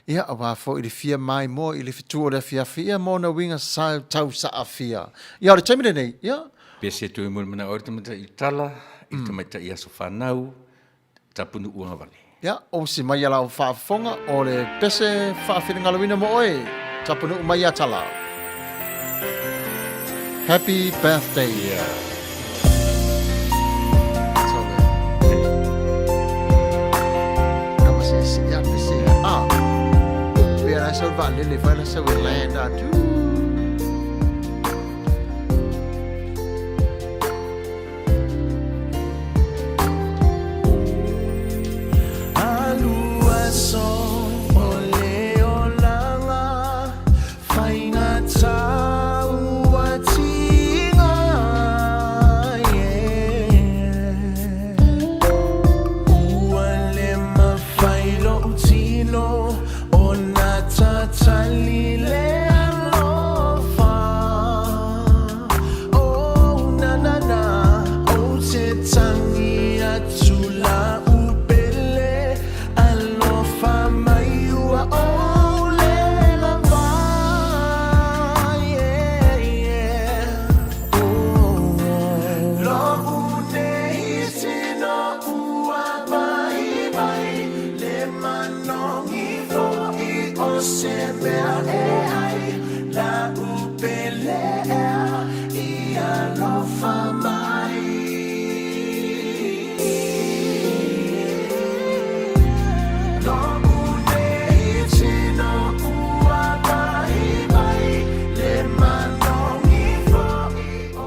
Yeah, awa fo I le fia mai mo I le Fetu O Le Afiafi ia mo na winga sa tau sa afia. Yeah, le tamine nei. Yeah. Pese tu mo mana orta mata I tala, I tamata ia so fanau, tapunu uanga vale. Ya, o si mai ala o whaafonga o le pese whaawhiringalawina mo oe. Tapunu mai atala. Happy birthday. Yeah. Kama se ya pese. Pera sa va lele fa sa land atu.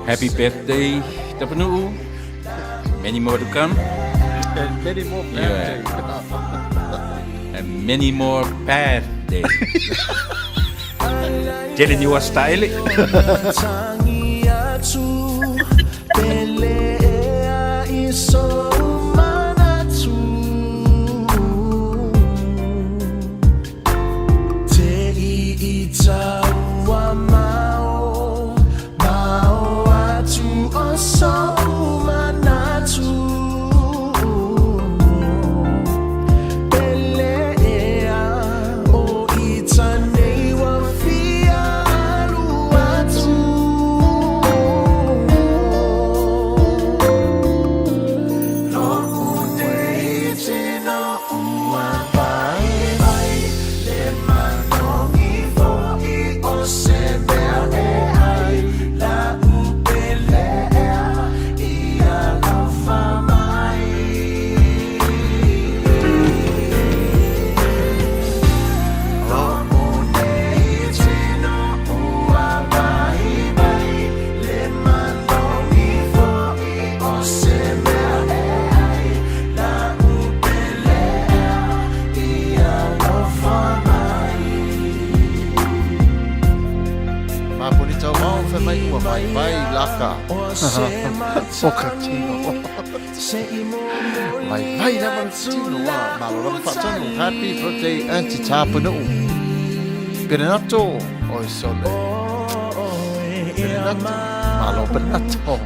Happy birthday, Tapanuu. Many more to come. And many more birthdays. And many more birthdays. Telling you a style. Pokatino. Mai naman tino malorang fatano. Happy birthday Auntie Tapanuu. Berenato oi sole. Berenato malo berenato.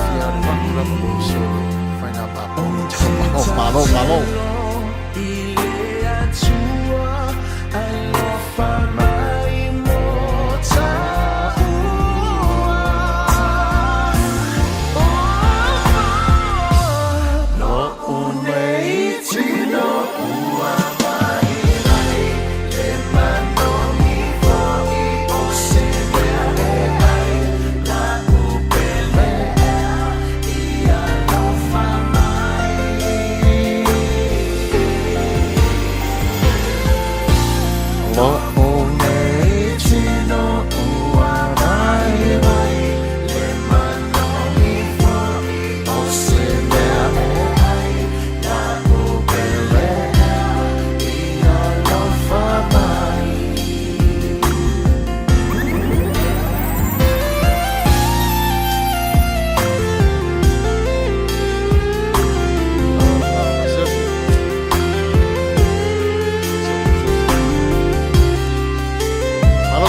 Fiar makulam sole. Fine apa? Oh malo.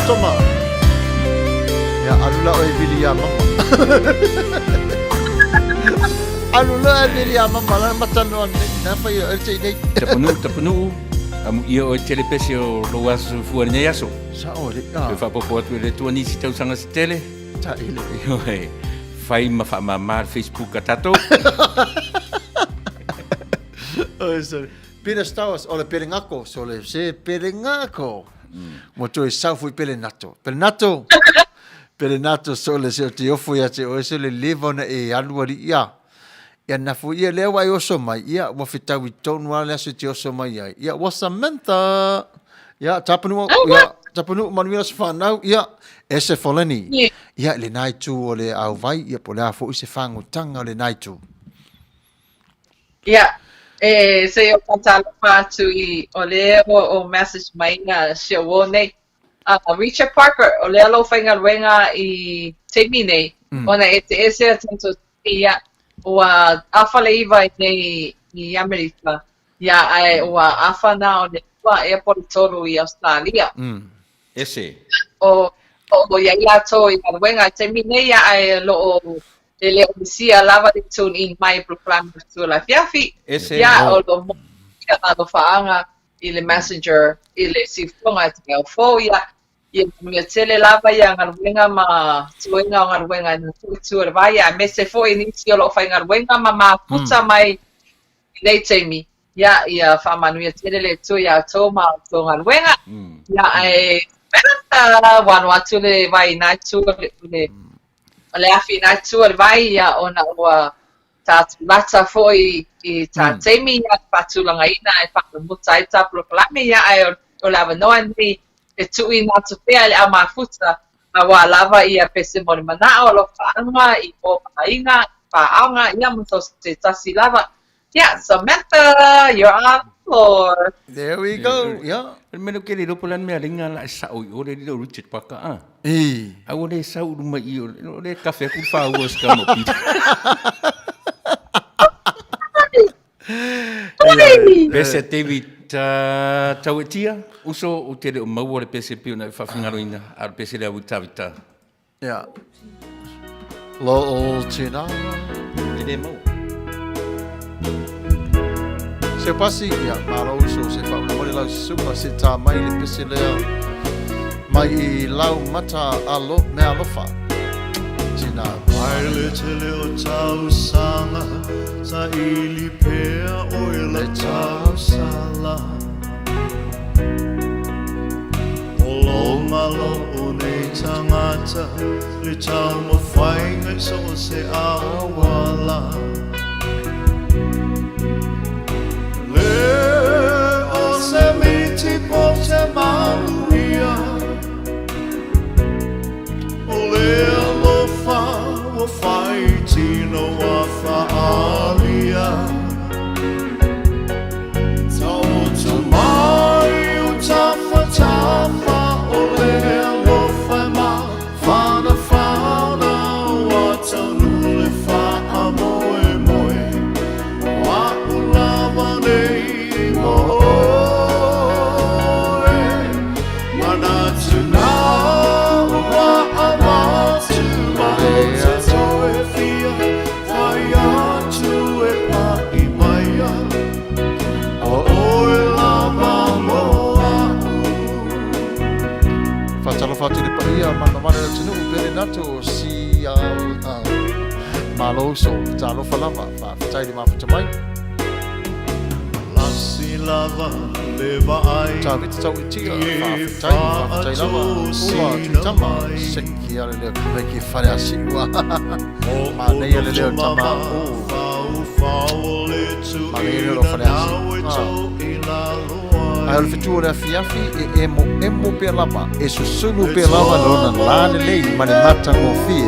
Toma. Ya alula oi bilia mama. Alula bilia mama la matano na pa yo erche nei. Tapanu. Amu ia o telepesio lo wasu fuarnya yaso. Sa ore. Pe fa popo tu le tuani si tau sanga si tele. Ta ile. Yo he. Fai ma fa mamar Facebook katato. Oh sorry. Pina stawas ole perengako sole se perengako. Moto e sau fui pelenato. Pelenato sole se o te ofu ia te o se le levo na e aluari ia. Ia na fu ia lewa i oso mai. Ia wa fitau i tonu ala se te oso mai ai. Ia wa Samantha. Ia tapanu Manuia se whanau. Ia e se Foleni. Ia le naitu o le au vai. Ia po le a fo i se whangu tanga o le naitu. Ia. Se o katalo patu I o leo o message mai na si o nei. Richard Parker o leo lo whainga ruenga I te mine. Ona e te ese atento ia o afa le iwa nei I Amerika. Ia ai o afa na o le ua e politoro I Australia. Ese. O ia ilato I ruenga te mine ia ai lo o le leo misia lava de tune in mai program Fetu O Le Afiafi. Ya o lo mo ia no faanga I le messenger I le sifonga te au fo ia me tele lava ia ngaruenga ma tuenga ngaruenga na tu vai ia me se fo initio lo fai ngaruenga ma puta mai nei teimi. Ia whamanuia tele le tu ia tō ma tō ngā ruenga. Ia mena wano atu le vai nai tu le afi nai tu le vai ia ona ua tātu mata foi I tā teimi ia patulanga ina e whakamuta I tā proklame ia o lava noa ni e tui Matafeo le au mafuta a wā lava ia pese mori mana o lo whaanga I o inga whaanga ia muto se tasi lava. Yeah, Samantha, you're on the floor. There we go. Yeah. Meno ke le ropo lan mea ringa la sao I ore le Richard Paka a. A ore sao ruma I ore kafe ku fa ua ska mo pita. Pese David tawetia uso o te o mau le pese pio na whawhingaroina a pese le au tawita. Yeah. Lo o tina. Ine mau. Se pasi ia maro so se fa mo le lau super se ta mai le pese le mai I lau mata alo me alofa tina Ai le te leo tau sanga sa ili pea o le tau sala O malo o nei tangata le tau mo whainga so se awala O se miti po te Manuia O le alofa o whai tino a whaalia Tau to mai o tafa tafa O le alofa ma whana whana O atanu le wha moe moe Wa ulava nei moe Mana tuna wa amatu Te toe fia Whai atu e pa I maia O oe lava moa Fatalo fatu le paia mana mana le tunu pere nato si malo so talo falava fa tai ma fa mai Lasi lava leva ai ta vit tau tia fa tai lava ua tama seki ale le ki fare asi wa ma nei ale le tama ma nei le fare asi ai le Fetu O Le Afiafi emo pe lava e susulu pe lava lona lane lei ma le mata mo fie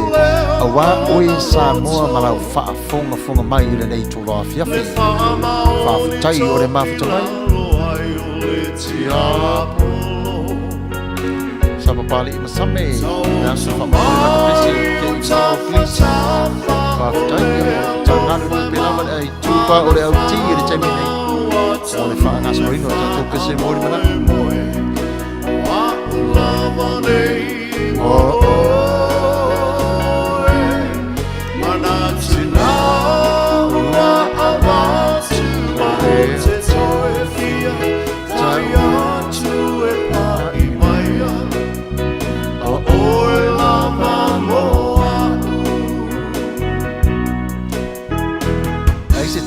a wa oi sa moa ma la fa fonga mai le nei to la Afiafi fa tai o le mafuta mai sa papali I masame na sa fa ma le pesi ke sa please fa tai ta na pe lava ai tupa o le auti le temi nei o le fa na sorino ta pesi mori mana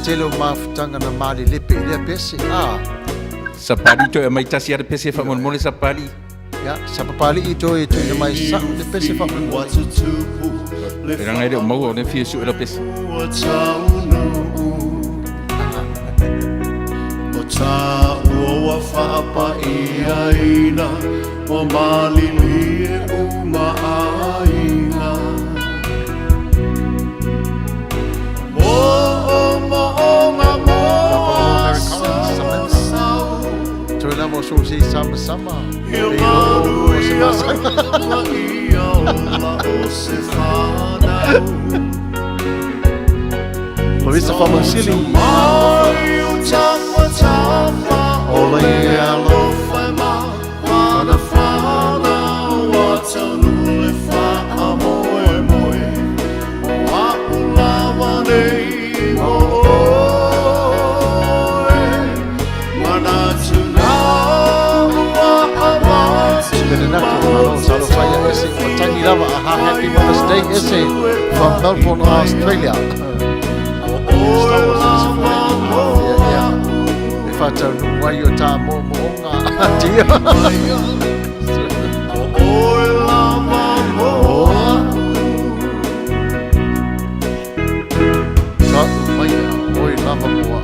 Telo mafutanga na mali lepe le pese Sapali to e mai tasi ar pese fa mon mole sapali. ya sapapali ito na mai sa le pese fa Ranga ide mau ne fie su e pese. O ta ua whaapa ia ina O mali lie uma aina Mo so si sama-sama. Marisa Famosili. Ole alofa ana fana watanule fa amoe moe wa ulava nei Happy Mother's Day essay from Melbourne, Australia. E whātau nu wai o tā mō ngā tia. Tā mai a oi lava moa.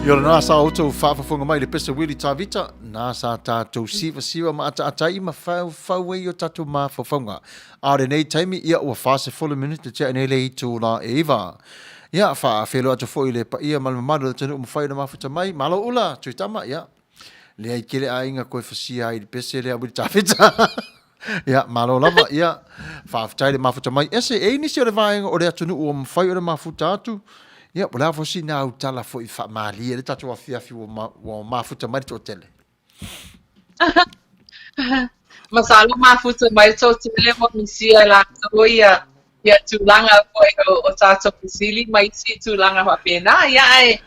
Yo na sa auto whaafafunga mai le pesa wili tā vita, na sa tātou siwa ma atai ma whau e o tātou ma whawhaunga. Aore nei taimi ia ua whase 4 minutes tia nei le i tū la Eva. Ia whaafelo atu fo i le pa ia malmamadu le tanu umawhai na mafuta mai, malo ula, tui tama, ia. Le ai kele a inga koe whasia i le pesa le a wili tā vita. Ia, malo lava, ia. Whaafutai le mafuta mai, ese e nisi o le vaenga o le atunu o umawhai o le mafuta atu. Ia, wala fosi na utala fo i whaamali, le tatu afiafi o mafuta mai to tele. Masalo mafuta mai to tele mo misia la to ia tulanga o tato pisili mai si tulanga wa pena ia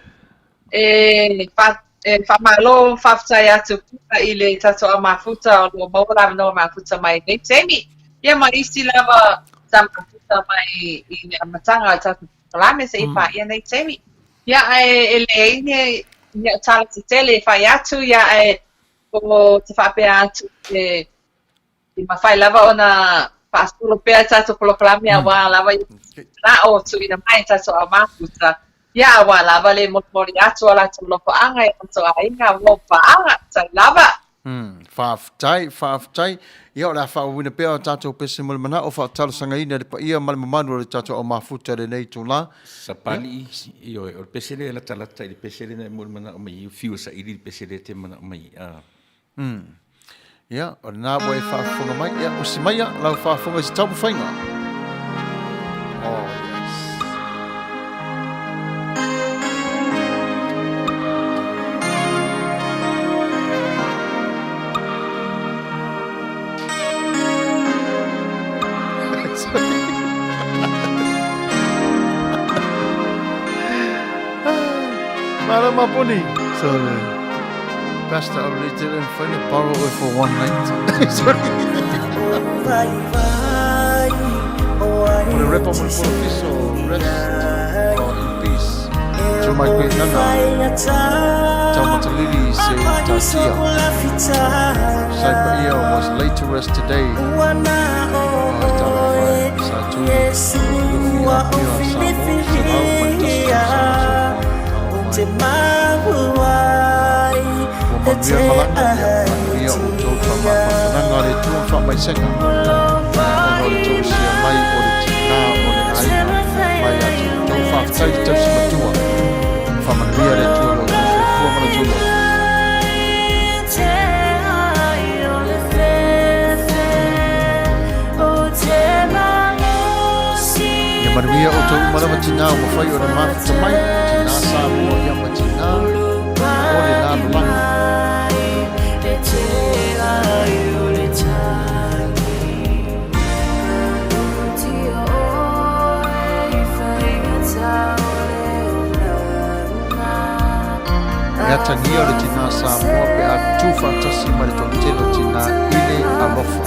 fa malo fafta ya tu ile tato mafuta o mola no mafuta mai nei temi ia mai si lava mafuta mai i matanga tato Lame se ipa ia nei temi. Ia ele ia tala te tele whai atu ia o te whapea atu i mawhai lava o na whaastulo pea tato poloklami a wā lava i na o tu i na mai tato a mafuta. Ia a wā lava le mori atu ala tu loko anga i tato a inga o paanga tai lava. Whaafutai. Ia o la whaawina pea o tātou pese mulmana o whaatalo sanga ina le pa ia malmamanu o le tātou o mafuta le nei tū la. Sa pali i o le pese le la talata i le pese le na mulmana o mai, i fiu sa iri le pese le te mana o mai. Ia, o le nā wai whaafunga mai, ia o si mai lau whaafunga si taupu whainga. Oh, yes. Mara mapuni. Sorry. Pastor already didn't find a borrow it for one night. Sorry. For the rep on my full fish or rest or in peace. To my great nana. Tamata Lili say Tatia. Saipa Ia was laid to rest today. Dia malanga dia untuk sama nanga le tu fa mai senga no le tu sia mai o le tina o le ai mai atu tu fa tai tu si tua fa Manuia le tu lo fu ma le tu ya Manuia o tu mara tina o fa yo na ma mai tina sa mo ya ma tina o le na lo Ya tania le tina sa mo pe a tu fantasi ma le tontelo tina ile alofa.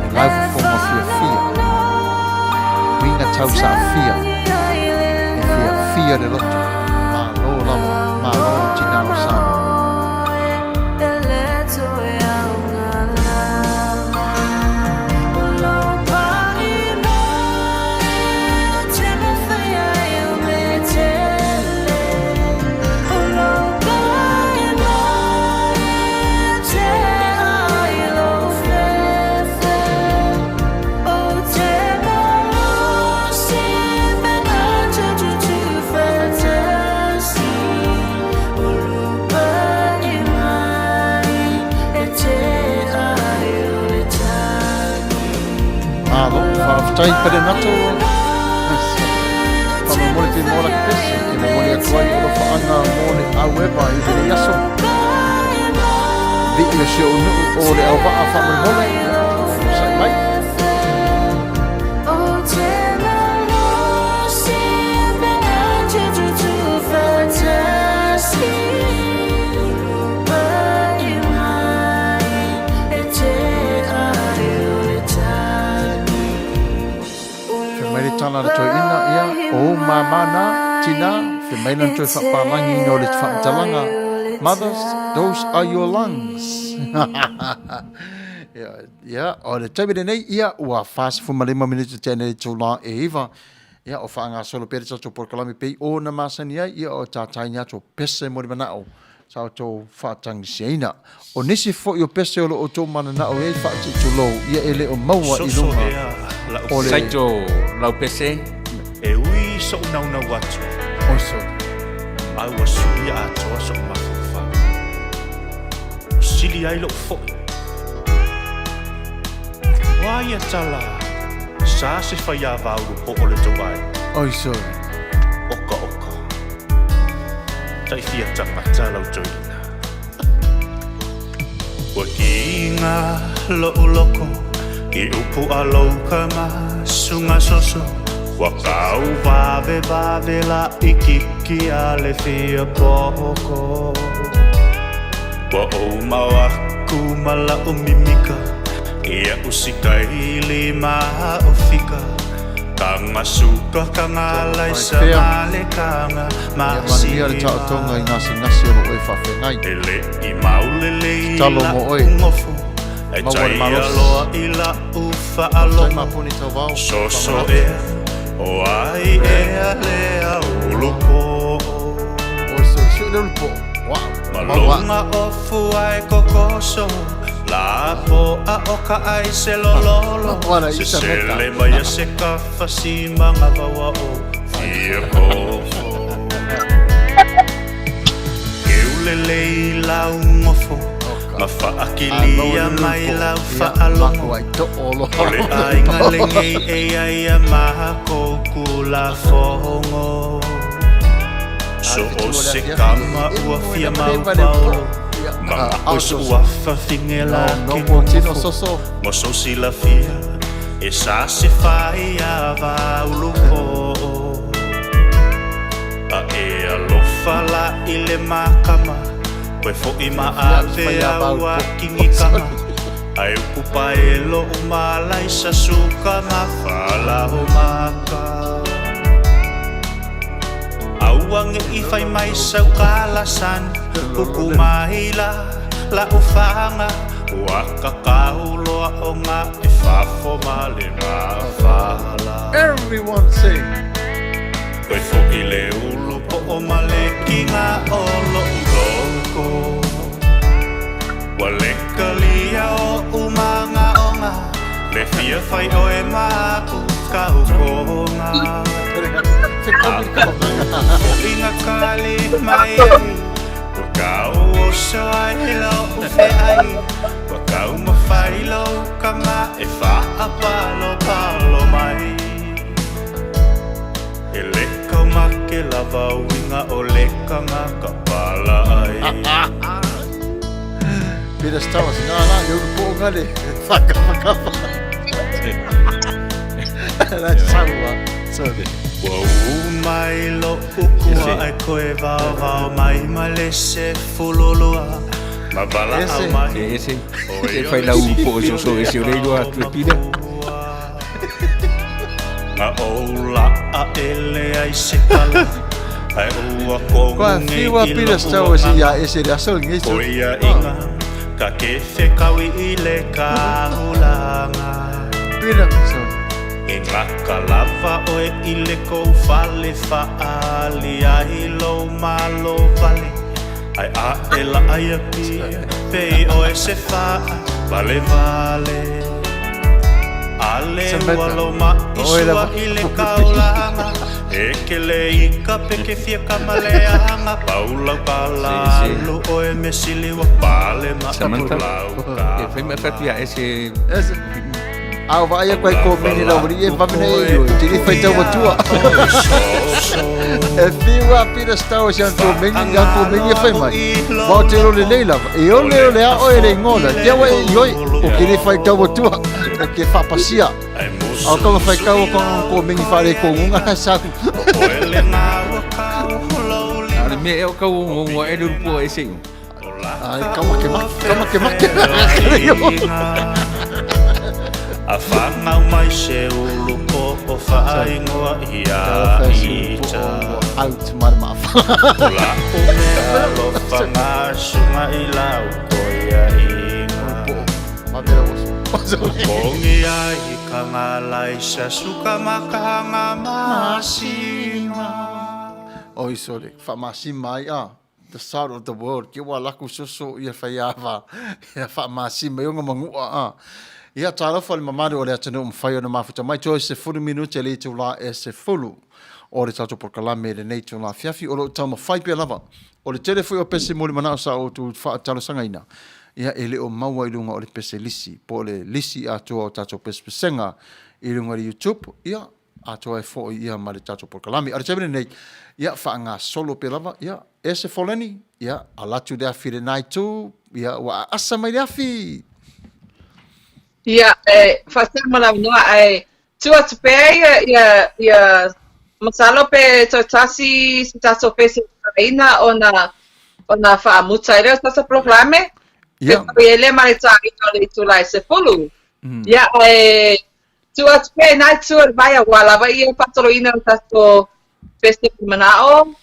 E live forma fia. Winga tau sa fia. E fia de loto. Ma lo tina o sa. Tai pada nato Pama mole te mola ke pese Ke mo mole atuai o fa anga mole aweba I te yaso Di ina se o nuu o le au waa fa mole Sai mai tala na toi ina ia o mamana tina fe mai na toi whapalangi no le whamatalanga. Mothers, those are your lungs. Ia, o le taimere nei ia ua fast fu malema minutu tēnei tūla e iwa. Ia, o whaanga solo pere tato porkalami pei o na masani ai, ia o tātai ni ato pese mori manao. Sao tō whātangi seina. O nisi fo i o pese o lo o tō mana nao e whaati tūlo, ia e le o maua i lunga. O le saito lau pese. E ui so unauna watu. Oiso. Au a sui a toa so mafufa. Sili ai lo fo. Wai a tala. Sa se whai a vauru po o le tobai. Oiso. Oka oka. Tai fia tangata lau toina. Wa ki ngā lo loko. I upu a lauka ma sunga soso. Wa kau vave vave la ikiki a le fia poko. Wa o mawaku mala o mimika. Ia usika ili maha o fika. Kanga suka kanga laisa male kanga Ia mani le tau tonga i ngasi o lo e whawhengai. Ele i maulele i Talo la mo oi. ungofo. E Maua tai le malos. aloa i la ufa Tai aloha. mapuni tau vau. Soso e o ai e a lea ulupo. Oiso, sio le ulupo. Wow. Malonga ofu ai kokoso. La po a oka ai se lololo. Ora, Se isa se meta. le mai se kafa si manga vawa o fia kofo. Keulele i lau ngofo. Ma whaakilia mai lau whaalongo. Ole ai ngalengei e ai a maha kouku la fongo. So o se kama ua fia mau paulo. Mga oiso ua whawhingela ki ngofo. Mo so si la fia e sa se whai a vaulupo. A e alofa la i le makama. Koe fo i maave aua kingi kama. Ai upupa e lo umalai sa suka ma whala o maka. Auange i whai mai sau kalasan. Uku mahila la ufanga. Waka kauloa o ngā e whafo male ngā whala. Everyone say. Koe fo i le ulu po o male ki ngā olo uloko. Wa leka lia o umanga o ngā. Le fia whai o e māku kau konga. Ko inga kali mai ai. Wa kau o so ai lau uwhe ai. Wa kau mawhai lau kanga e wha apalo palo mai. E leka make lava winga o leka ngā kapala ai. Pira stawa si ngā la, eu po ngale. Whakawhakawa. Nā saua. Sorry. Wa umai lo ukua ai koe vau vau mai male se fulolua. Ma bala au mai. Ese fai lau po so ese reiloa tu pira. Nga oula a ele ai se kala. Ai ua kongu Koa whiwa pira stawa si ia ese rea sol ngai so. o ia inga. Ka kefe kawi i le kahulanga. Pira, sorry. E ngaka lava o e i le kou whale whaali ai lo malo vale. Ai a e la ai a pia, pei o e se wha vale vale. Ale walo ma isua i le kaulanga. E ke le ika peke fia kamaleanga. Paulau palalu o e mesili wa pale ma apulau ka. E fai mai fatia ese Au vai a koe ko mini la uri e vamene e ui. Tiri fai tau watua. E whiwa pira stawa si anko mini, anko mini e fai mai. Wau te role leila. E o leo lea o e rei ngona. Te awa e ioi. O kiri fai tau watua. E ke whapasia. Au kama fai kau ko mini whare ko ngunga na saku. ale me e o kau ngo e rupo ese. Ai kama ke make. A whangau mai se ulu po o whaingoa ia ita. Out marama. O la o mea lo whanga sunga I lau koia inga. Kongi ai ka ngā laisa suka makahanga masima. Oi sore, whamasima ai the sound of the world. Ki wa laku soso ia whaiawa. Ia whamasima i unga mangua Ia tārafa le mamare o le atanu mwhai o na mafuta mai toi se 40 minute le tu la e se fulu. O le tato por kalame le nei tu la fiafi o lo tau mawhai pia lava. O le telefoi o pese mori manao sa o tu whaatalo sangaina. Ia ele o maua I runga o le pese lisi. Po le lisi atua o tato pese pesenga I runga le YouTube. Ia atua e fo ia ma le tato por kalame. Ara tebene nei, ia whaanga solo pia lava. Ia e se Foleni. Ia alatu le afi le nai tu. Ia wa asa mai le afi. Ia, whasama la noa tua tupe ia masalo pe tasi si taso pe se kaina ona whaamuta ere tasa proklame. Ia. Pe ele mare tāki le tula se pulu. Ia, tua tupe nai tua vai a walawa ia patoro ina taso pe se manao.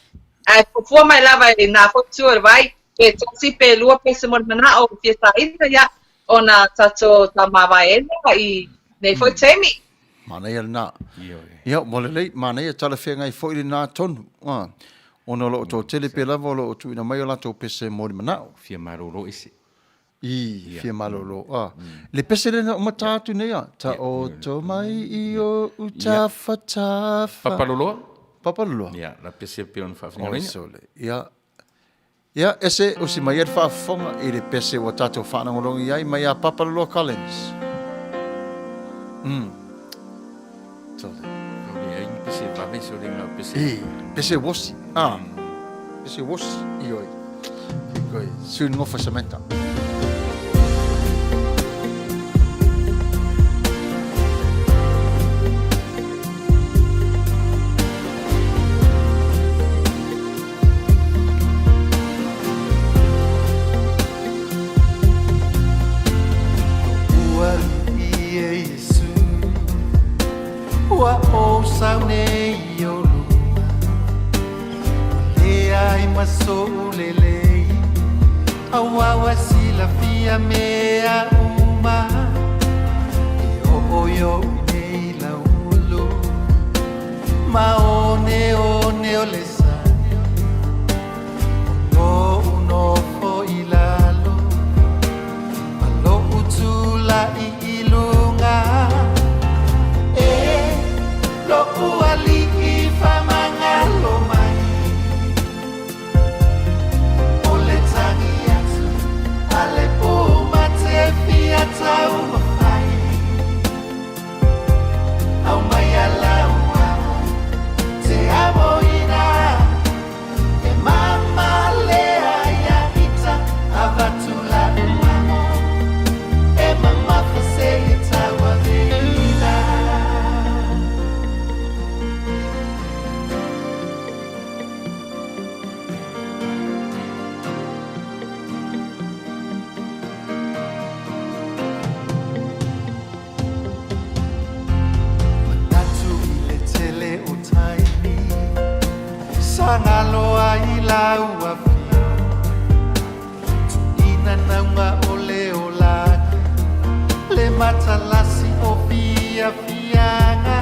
Pofua mai lava nā po tua vai tasi pe lua pe se manao fiesta ina ia. Ona tato tamawa ena I nei foi temi. Mana ia na. Ia, mole lei, mana ia tala whea ngai foi le nā tonu. Ona lo o tō tele pe lava o lo o tuina mai o la tō pese mori manao. Fia maroro isi. Fia malolo. Le pese le na umatatu nei ta o tō mai I o utafa tafa. Papaloloa? Papaloloa. Ia, la pese pe on whaafingaringa. Ia. Ia, ese o si mai e whaafonga I le pese o tātou whanangolongi ai mai a Papaloloa Collins. Tole. Ia, pese pavese o ringa pese. Pese wosi. Pese wosi I oi. Koi, soon ngofa samenta. Wa o saune yo luma Le ai masolele Awa wasila fia mea uma yo nei la ulu Ma one o le sa O uno fo ilalo Alo utula I ilunga Loku aliki famangalo mai Ole tangi atu Ale po mate fiata umafai Au mai ala uamo Te amo ina E mama lea ya ita Avatula uamo E mama fase ita wavina Sangalo ai lau afio Ina naunga ole ola Le matalasi o fia fianga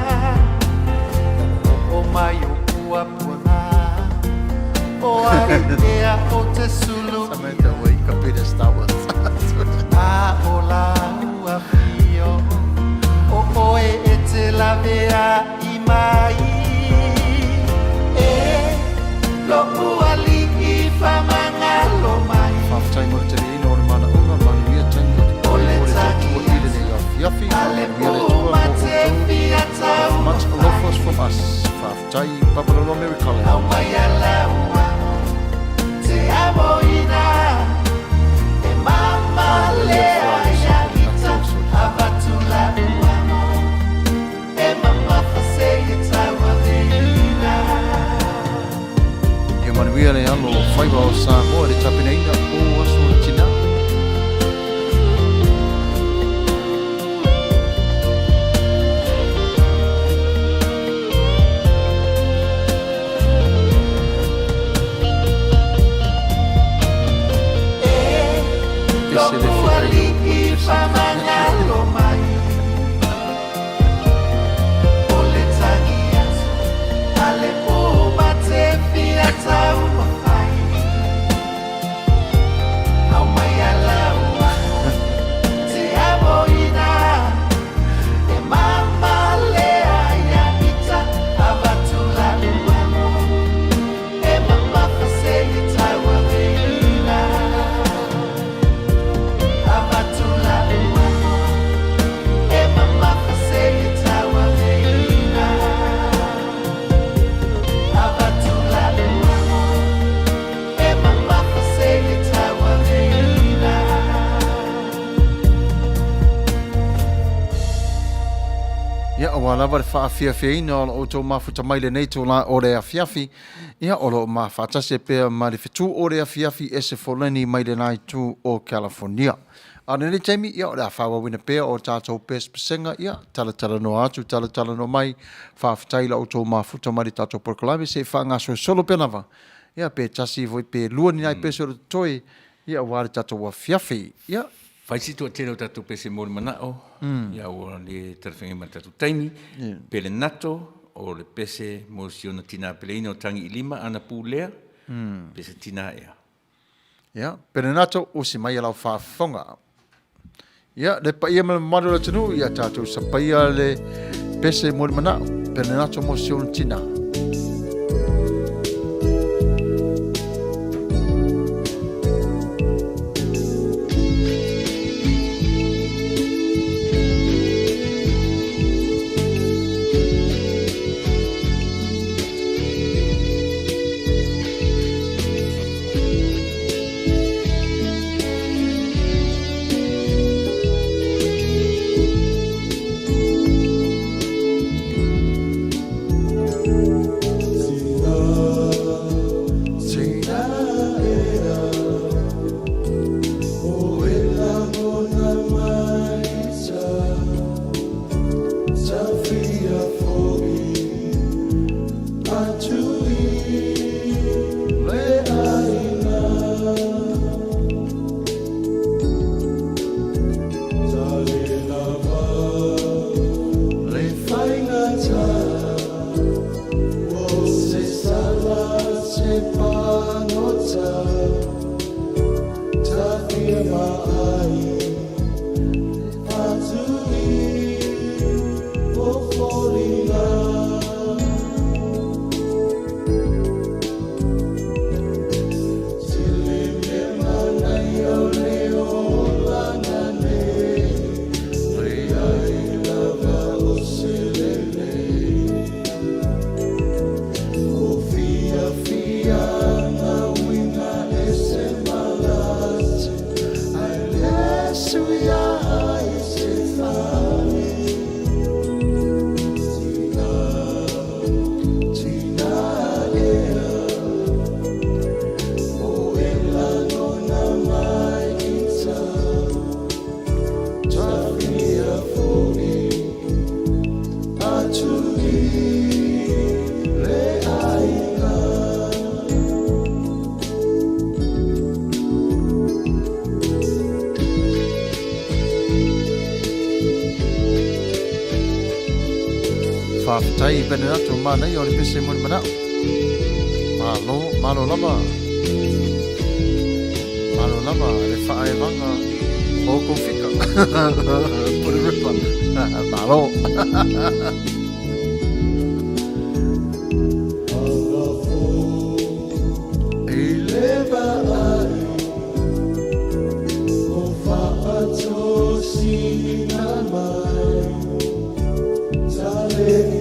O mai o pua puna O aia o te sulu Samantha, wei, kapira Star Wars. A o lau afio O oe e te lavea I mai Loku aliki famangalo mai Whaafitai mo te rei no re mana unga, Manuia tangi o Ole tatua I le nei afiafi, Ale Manuia le tua mate mo fia tau Much love from us. Whaafitai, Papaloloa Mary Collins. Au mai ala uamo Te amo ina E mama lea ya ita Avatula uamo E mama fase ita wavina Ia Manuia le alo whaiwa o Samoa le tapina ina o aso tina. Ia o lava le whaafiafia o lo tō mafuta mai le nei tō la o le afiafi. Ia o lo ma whaatase pēr ma le Fetu O Le Afiafi e se Foleni mai le nai tū o California. A nene Jamie, ia o le awhawa wina pēr o tātou pēs pesenga, ia tala no atu, tala no mai, whaafitai la o tō mafuta mai le tātou porkolami, se whaangaso solo penava. Ia pē tasi voi pē lua ni nai pēs o le toi, ia wāre tātou afiafi. Ia, Faisi tu tēnau tātou pese mōri manao, ia o le tarwhengi ma tātou taimi, pele nato, o le pese mō siona tina peleina o tangi i lima, ana pūlea, pese tina ea. ia, pene nato o si mai alau whaafonga. Ia, le pa ia maru la tanu, ia tātou sa paia le pese mōri manao, pene nato mō siona tina. Whaafitai pene nato mana i o le pese mōri manao. Malo lava. Malo lava, le whae wanga. Hoko whika. Puri ripa. Malo. E leva ai o whaato sina mai. Tale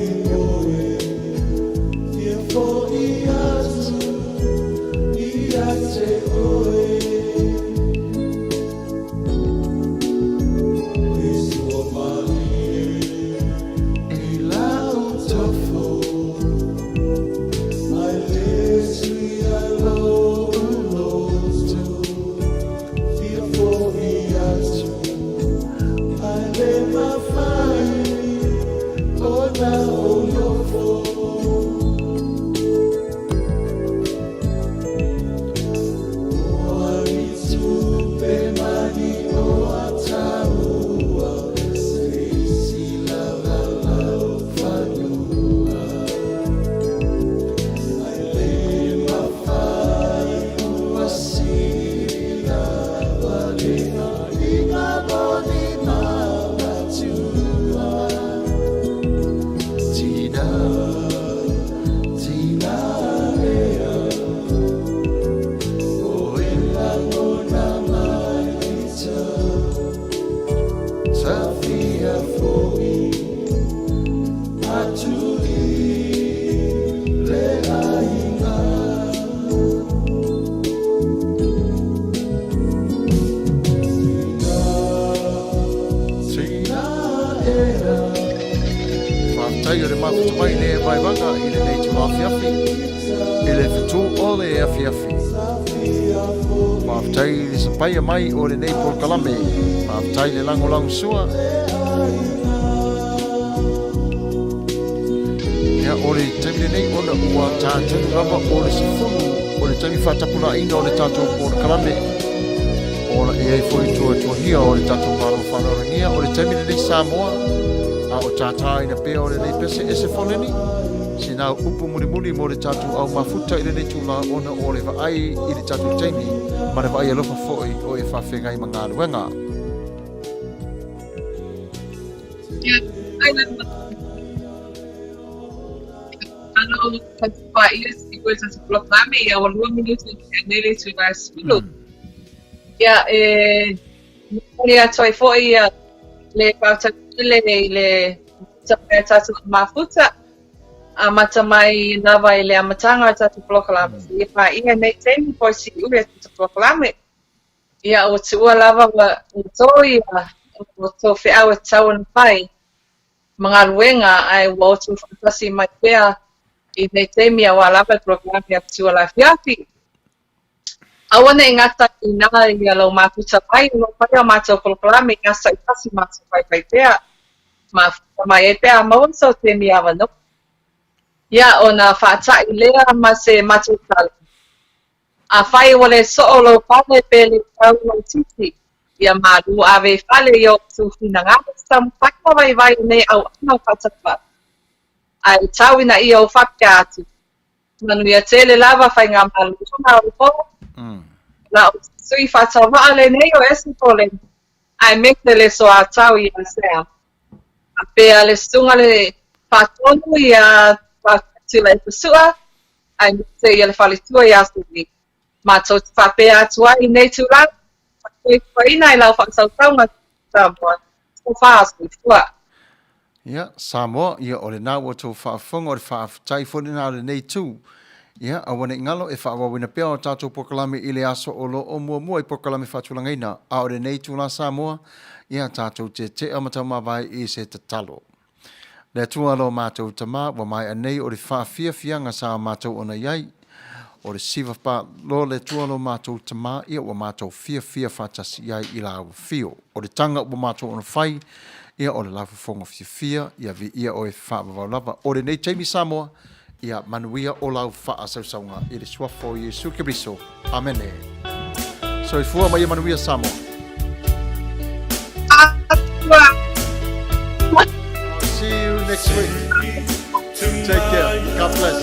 tai o le mafuta mai le vai wanga i le nei tu afiafi. I le fetu o le afiafi. Mafutai le sapaia mai o le nei por kalame. Mafutai le lango sua. Ia o le taimi nei o le ua tātunu lava o le sifunu. O le taimi whatapuna ina o le tātou por kalame. Ola e ai foi tua hia o le tatu malo whanarangia o le taimine nei Samoa a o tātai na pea o le nei pese e se Foleni si nā upu muli mo le tatu au mafuta i le nei tūla ona o le vaai i le tatu taimi ma le vaai alofa foi o e whawhenga i mga luenga. Ano pais i koe tatu plopame i awa 2 minutu e nere tu ngas minutu. Ya, ni atoi foi le pautakile le tapea tatu mafuta a mata mai nava i le amatanga tatu proklame. Ia pa ia nei temi poi si ure tatu proklame. Ia o tua lava o toi o to fe awa tau na pai. Mga luenga ai o tu fantasi mai pea i nei temi a lava proklame a Fetu O Le Afiafi. Awana e ngata i nā i alo mafuta pai, no pai o mātou proklame i ngasa i tasi mātou pai pea. Mafuta mai e pea maunso te mi awa no. Ia o nā whātai lea ma se mātou tale. A whai o le soolo pale pe le tau o titi. Ia māru ave whale i o tu whina ngāta sam whakawai vai nei au anau whatakwa. Ai tauina i o whapea atu. Manuia tele lava whai ngā malu tuna o po. La sui whatawaa le nei o esi Foleni. Ai mekte le so a tau i a sea. A pea le stunga le whatonu i a whatila e pasua. Ai mekte i a le whalitua i a suni. Mātou te whapea atua i nei tūrang. Whaina i lau whaksautaunga Samoa. So whaasu i fua. Ia, Samoa, ia o le nā ua tō whaafonga o le whaafutai fōni nā le nei tū. Ia, awana i ngalo e whaawawina pia o tātou pokalame i le aso o lo o mua i pokalame whatulangaina. A o le nei tū la Samoa, ia tātou te amatau mawai i se tatalo. Le tua lo mātou tamā, wa mai anei o le whaafiafia ngā sā mātou ona iai. O le siva pa lo le tua lo mātou tamā, ia wa mātou fia whatasi iai i la au fio. O le tanga wa mātou ona whai, ia o le lafu fonga fia, ia vi ia o e whaawawau lava. O le nei teimi Samoa, ia Manuia o lau wha sausaunga i le suafo i Jesu Kristo. Amene. So i fua mai Manuia Samoa. I'll see you next week. Take care. God bless.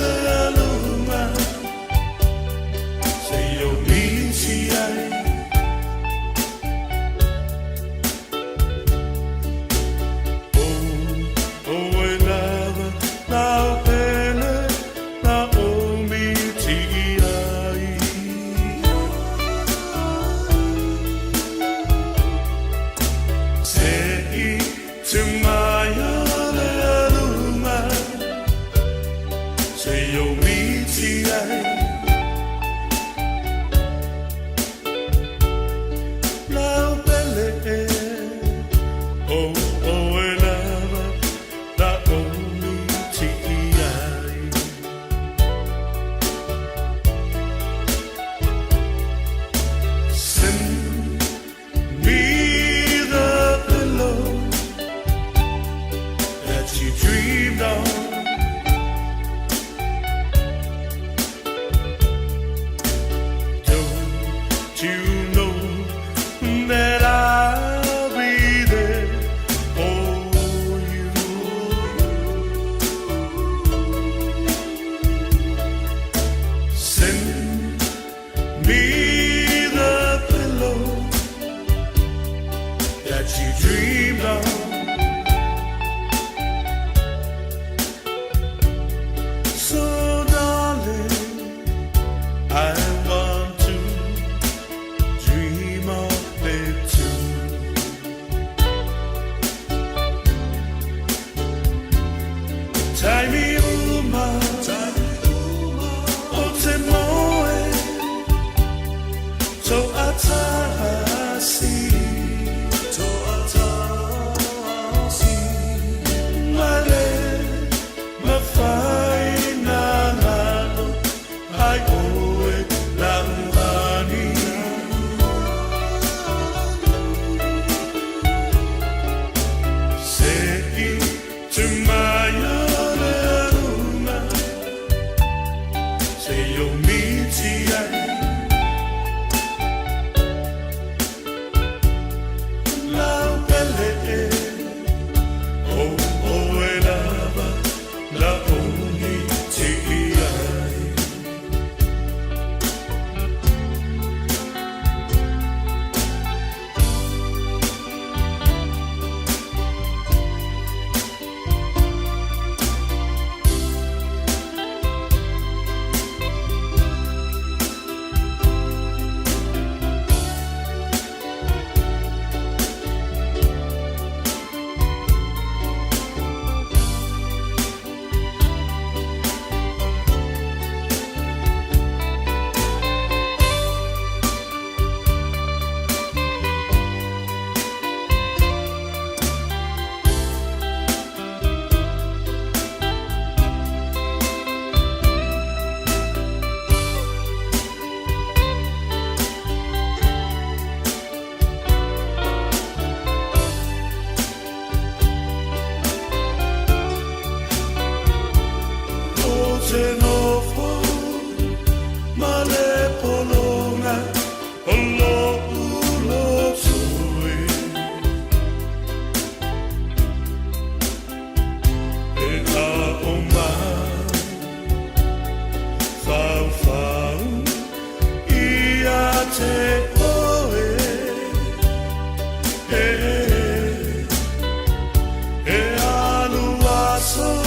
so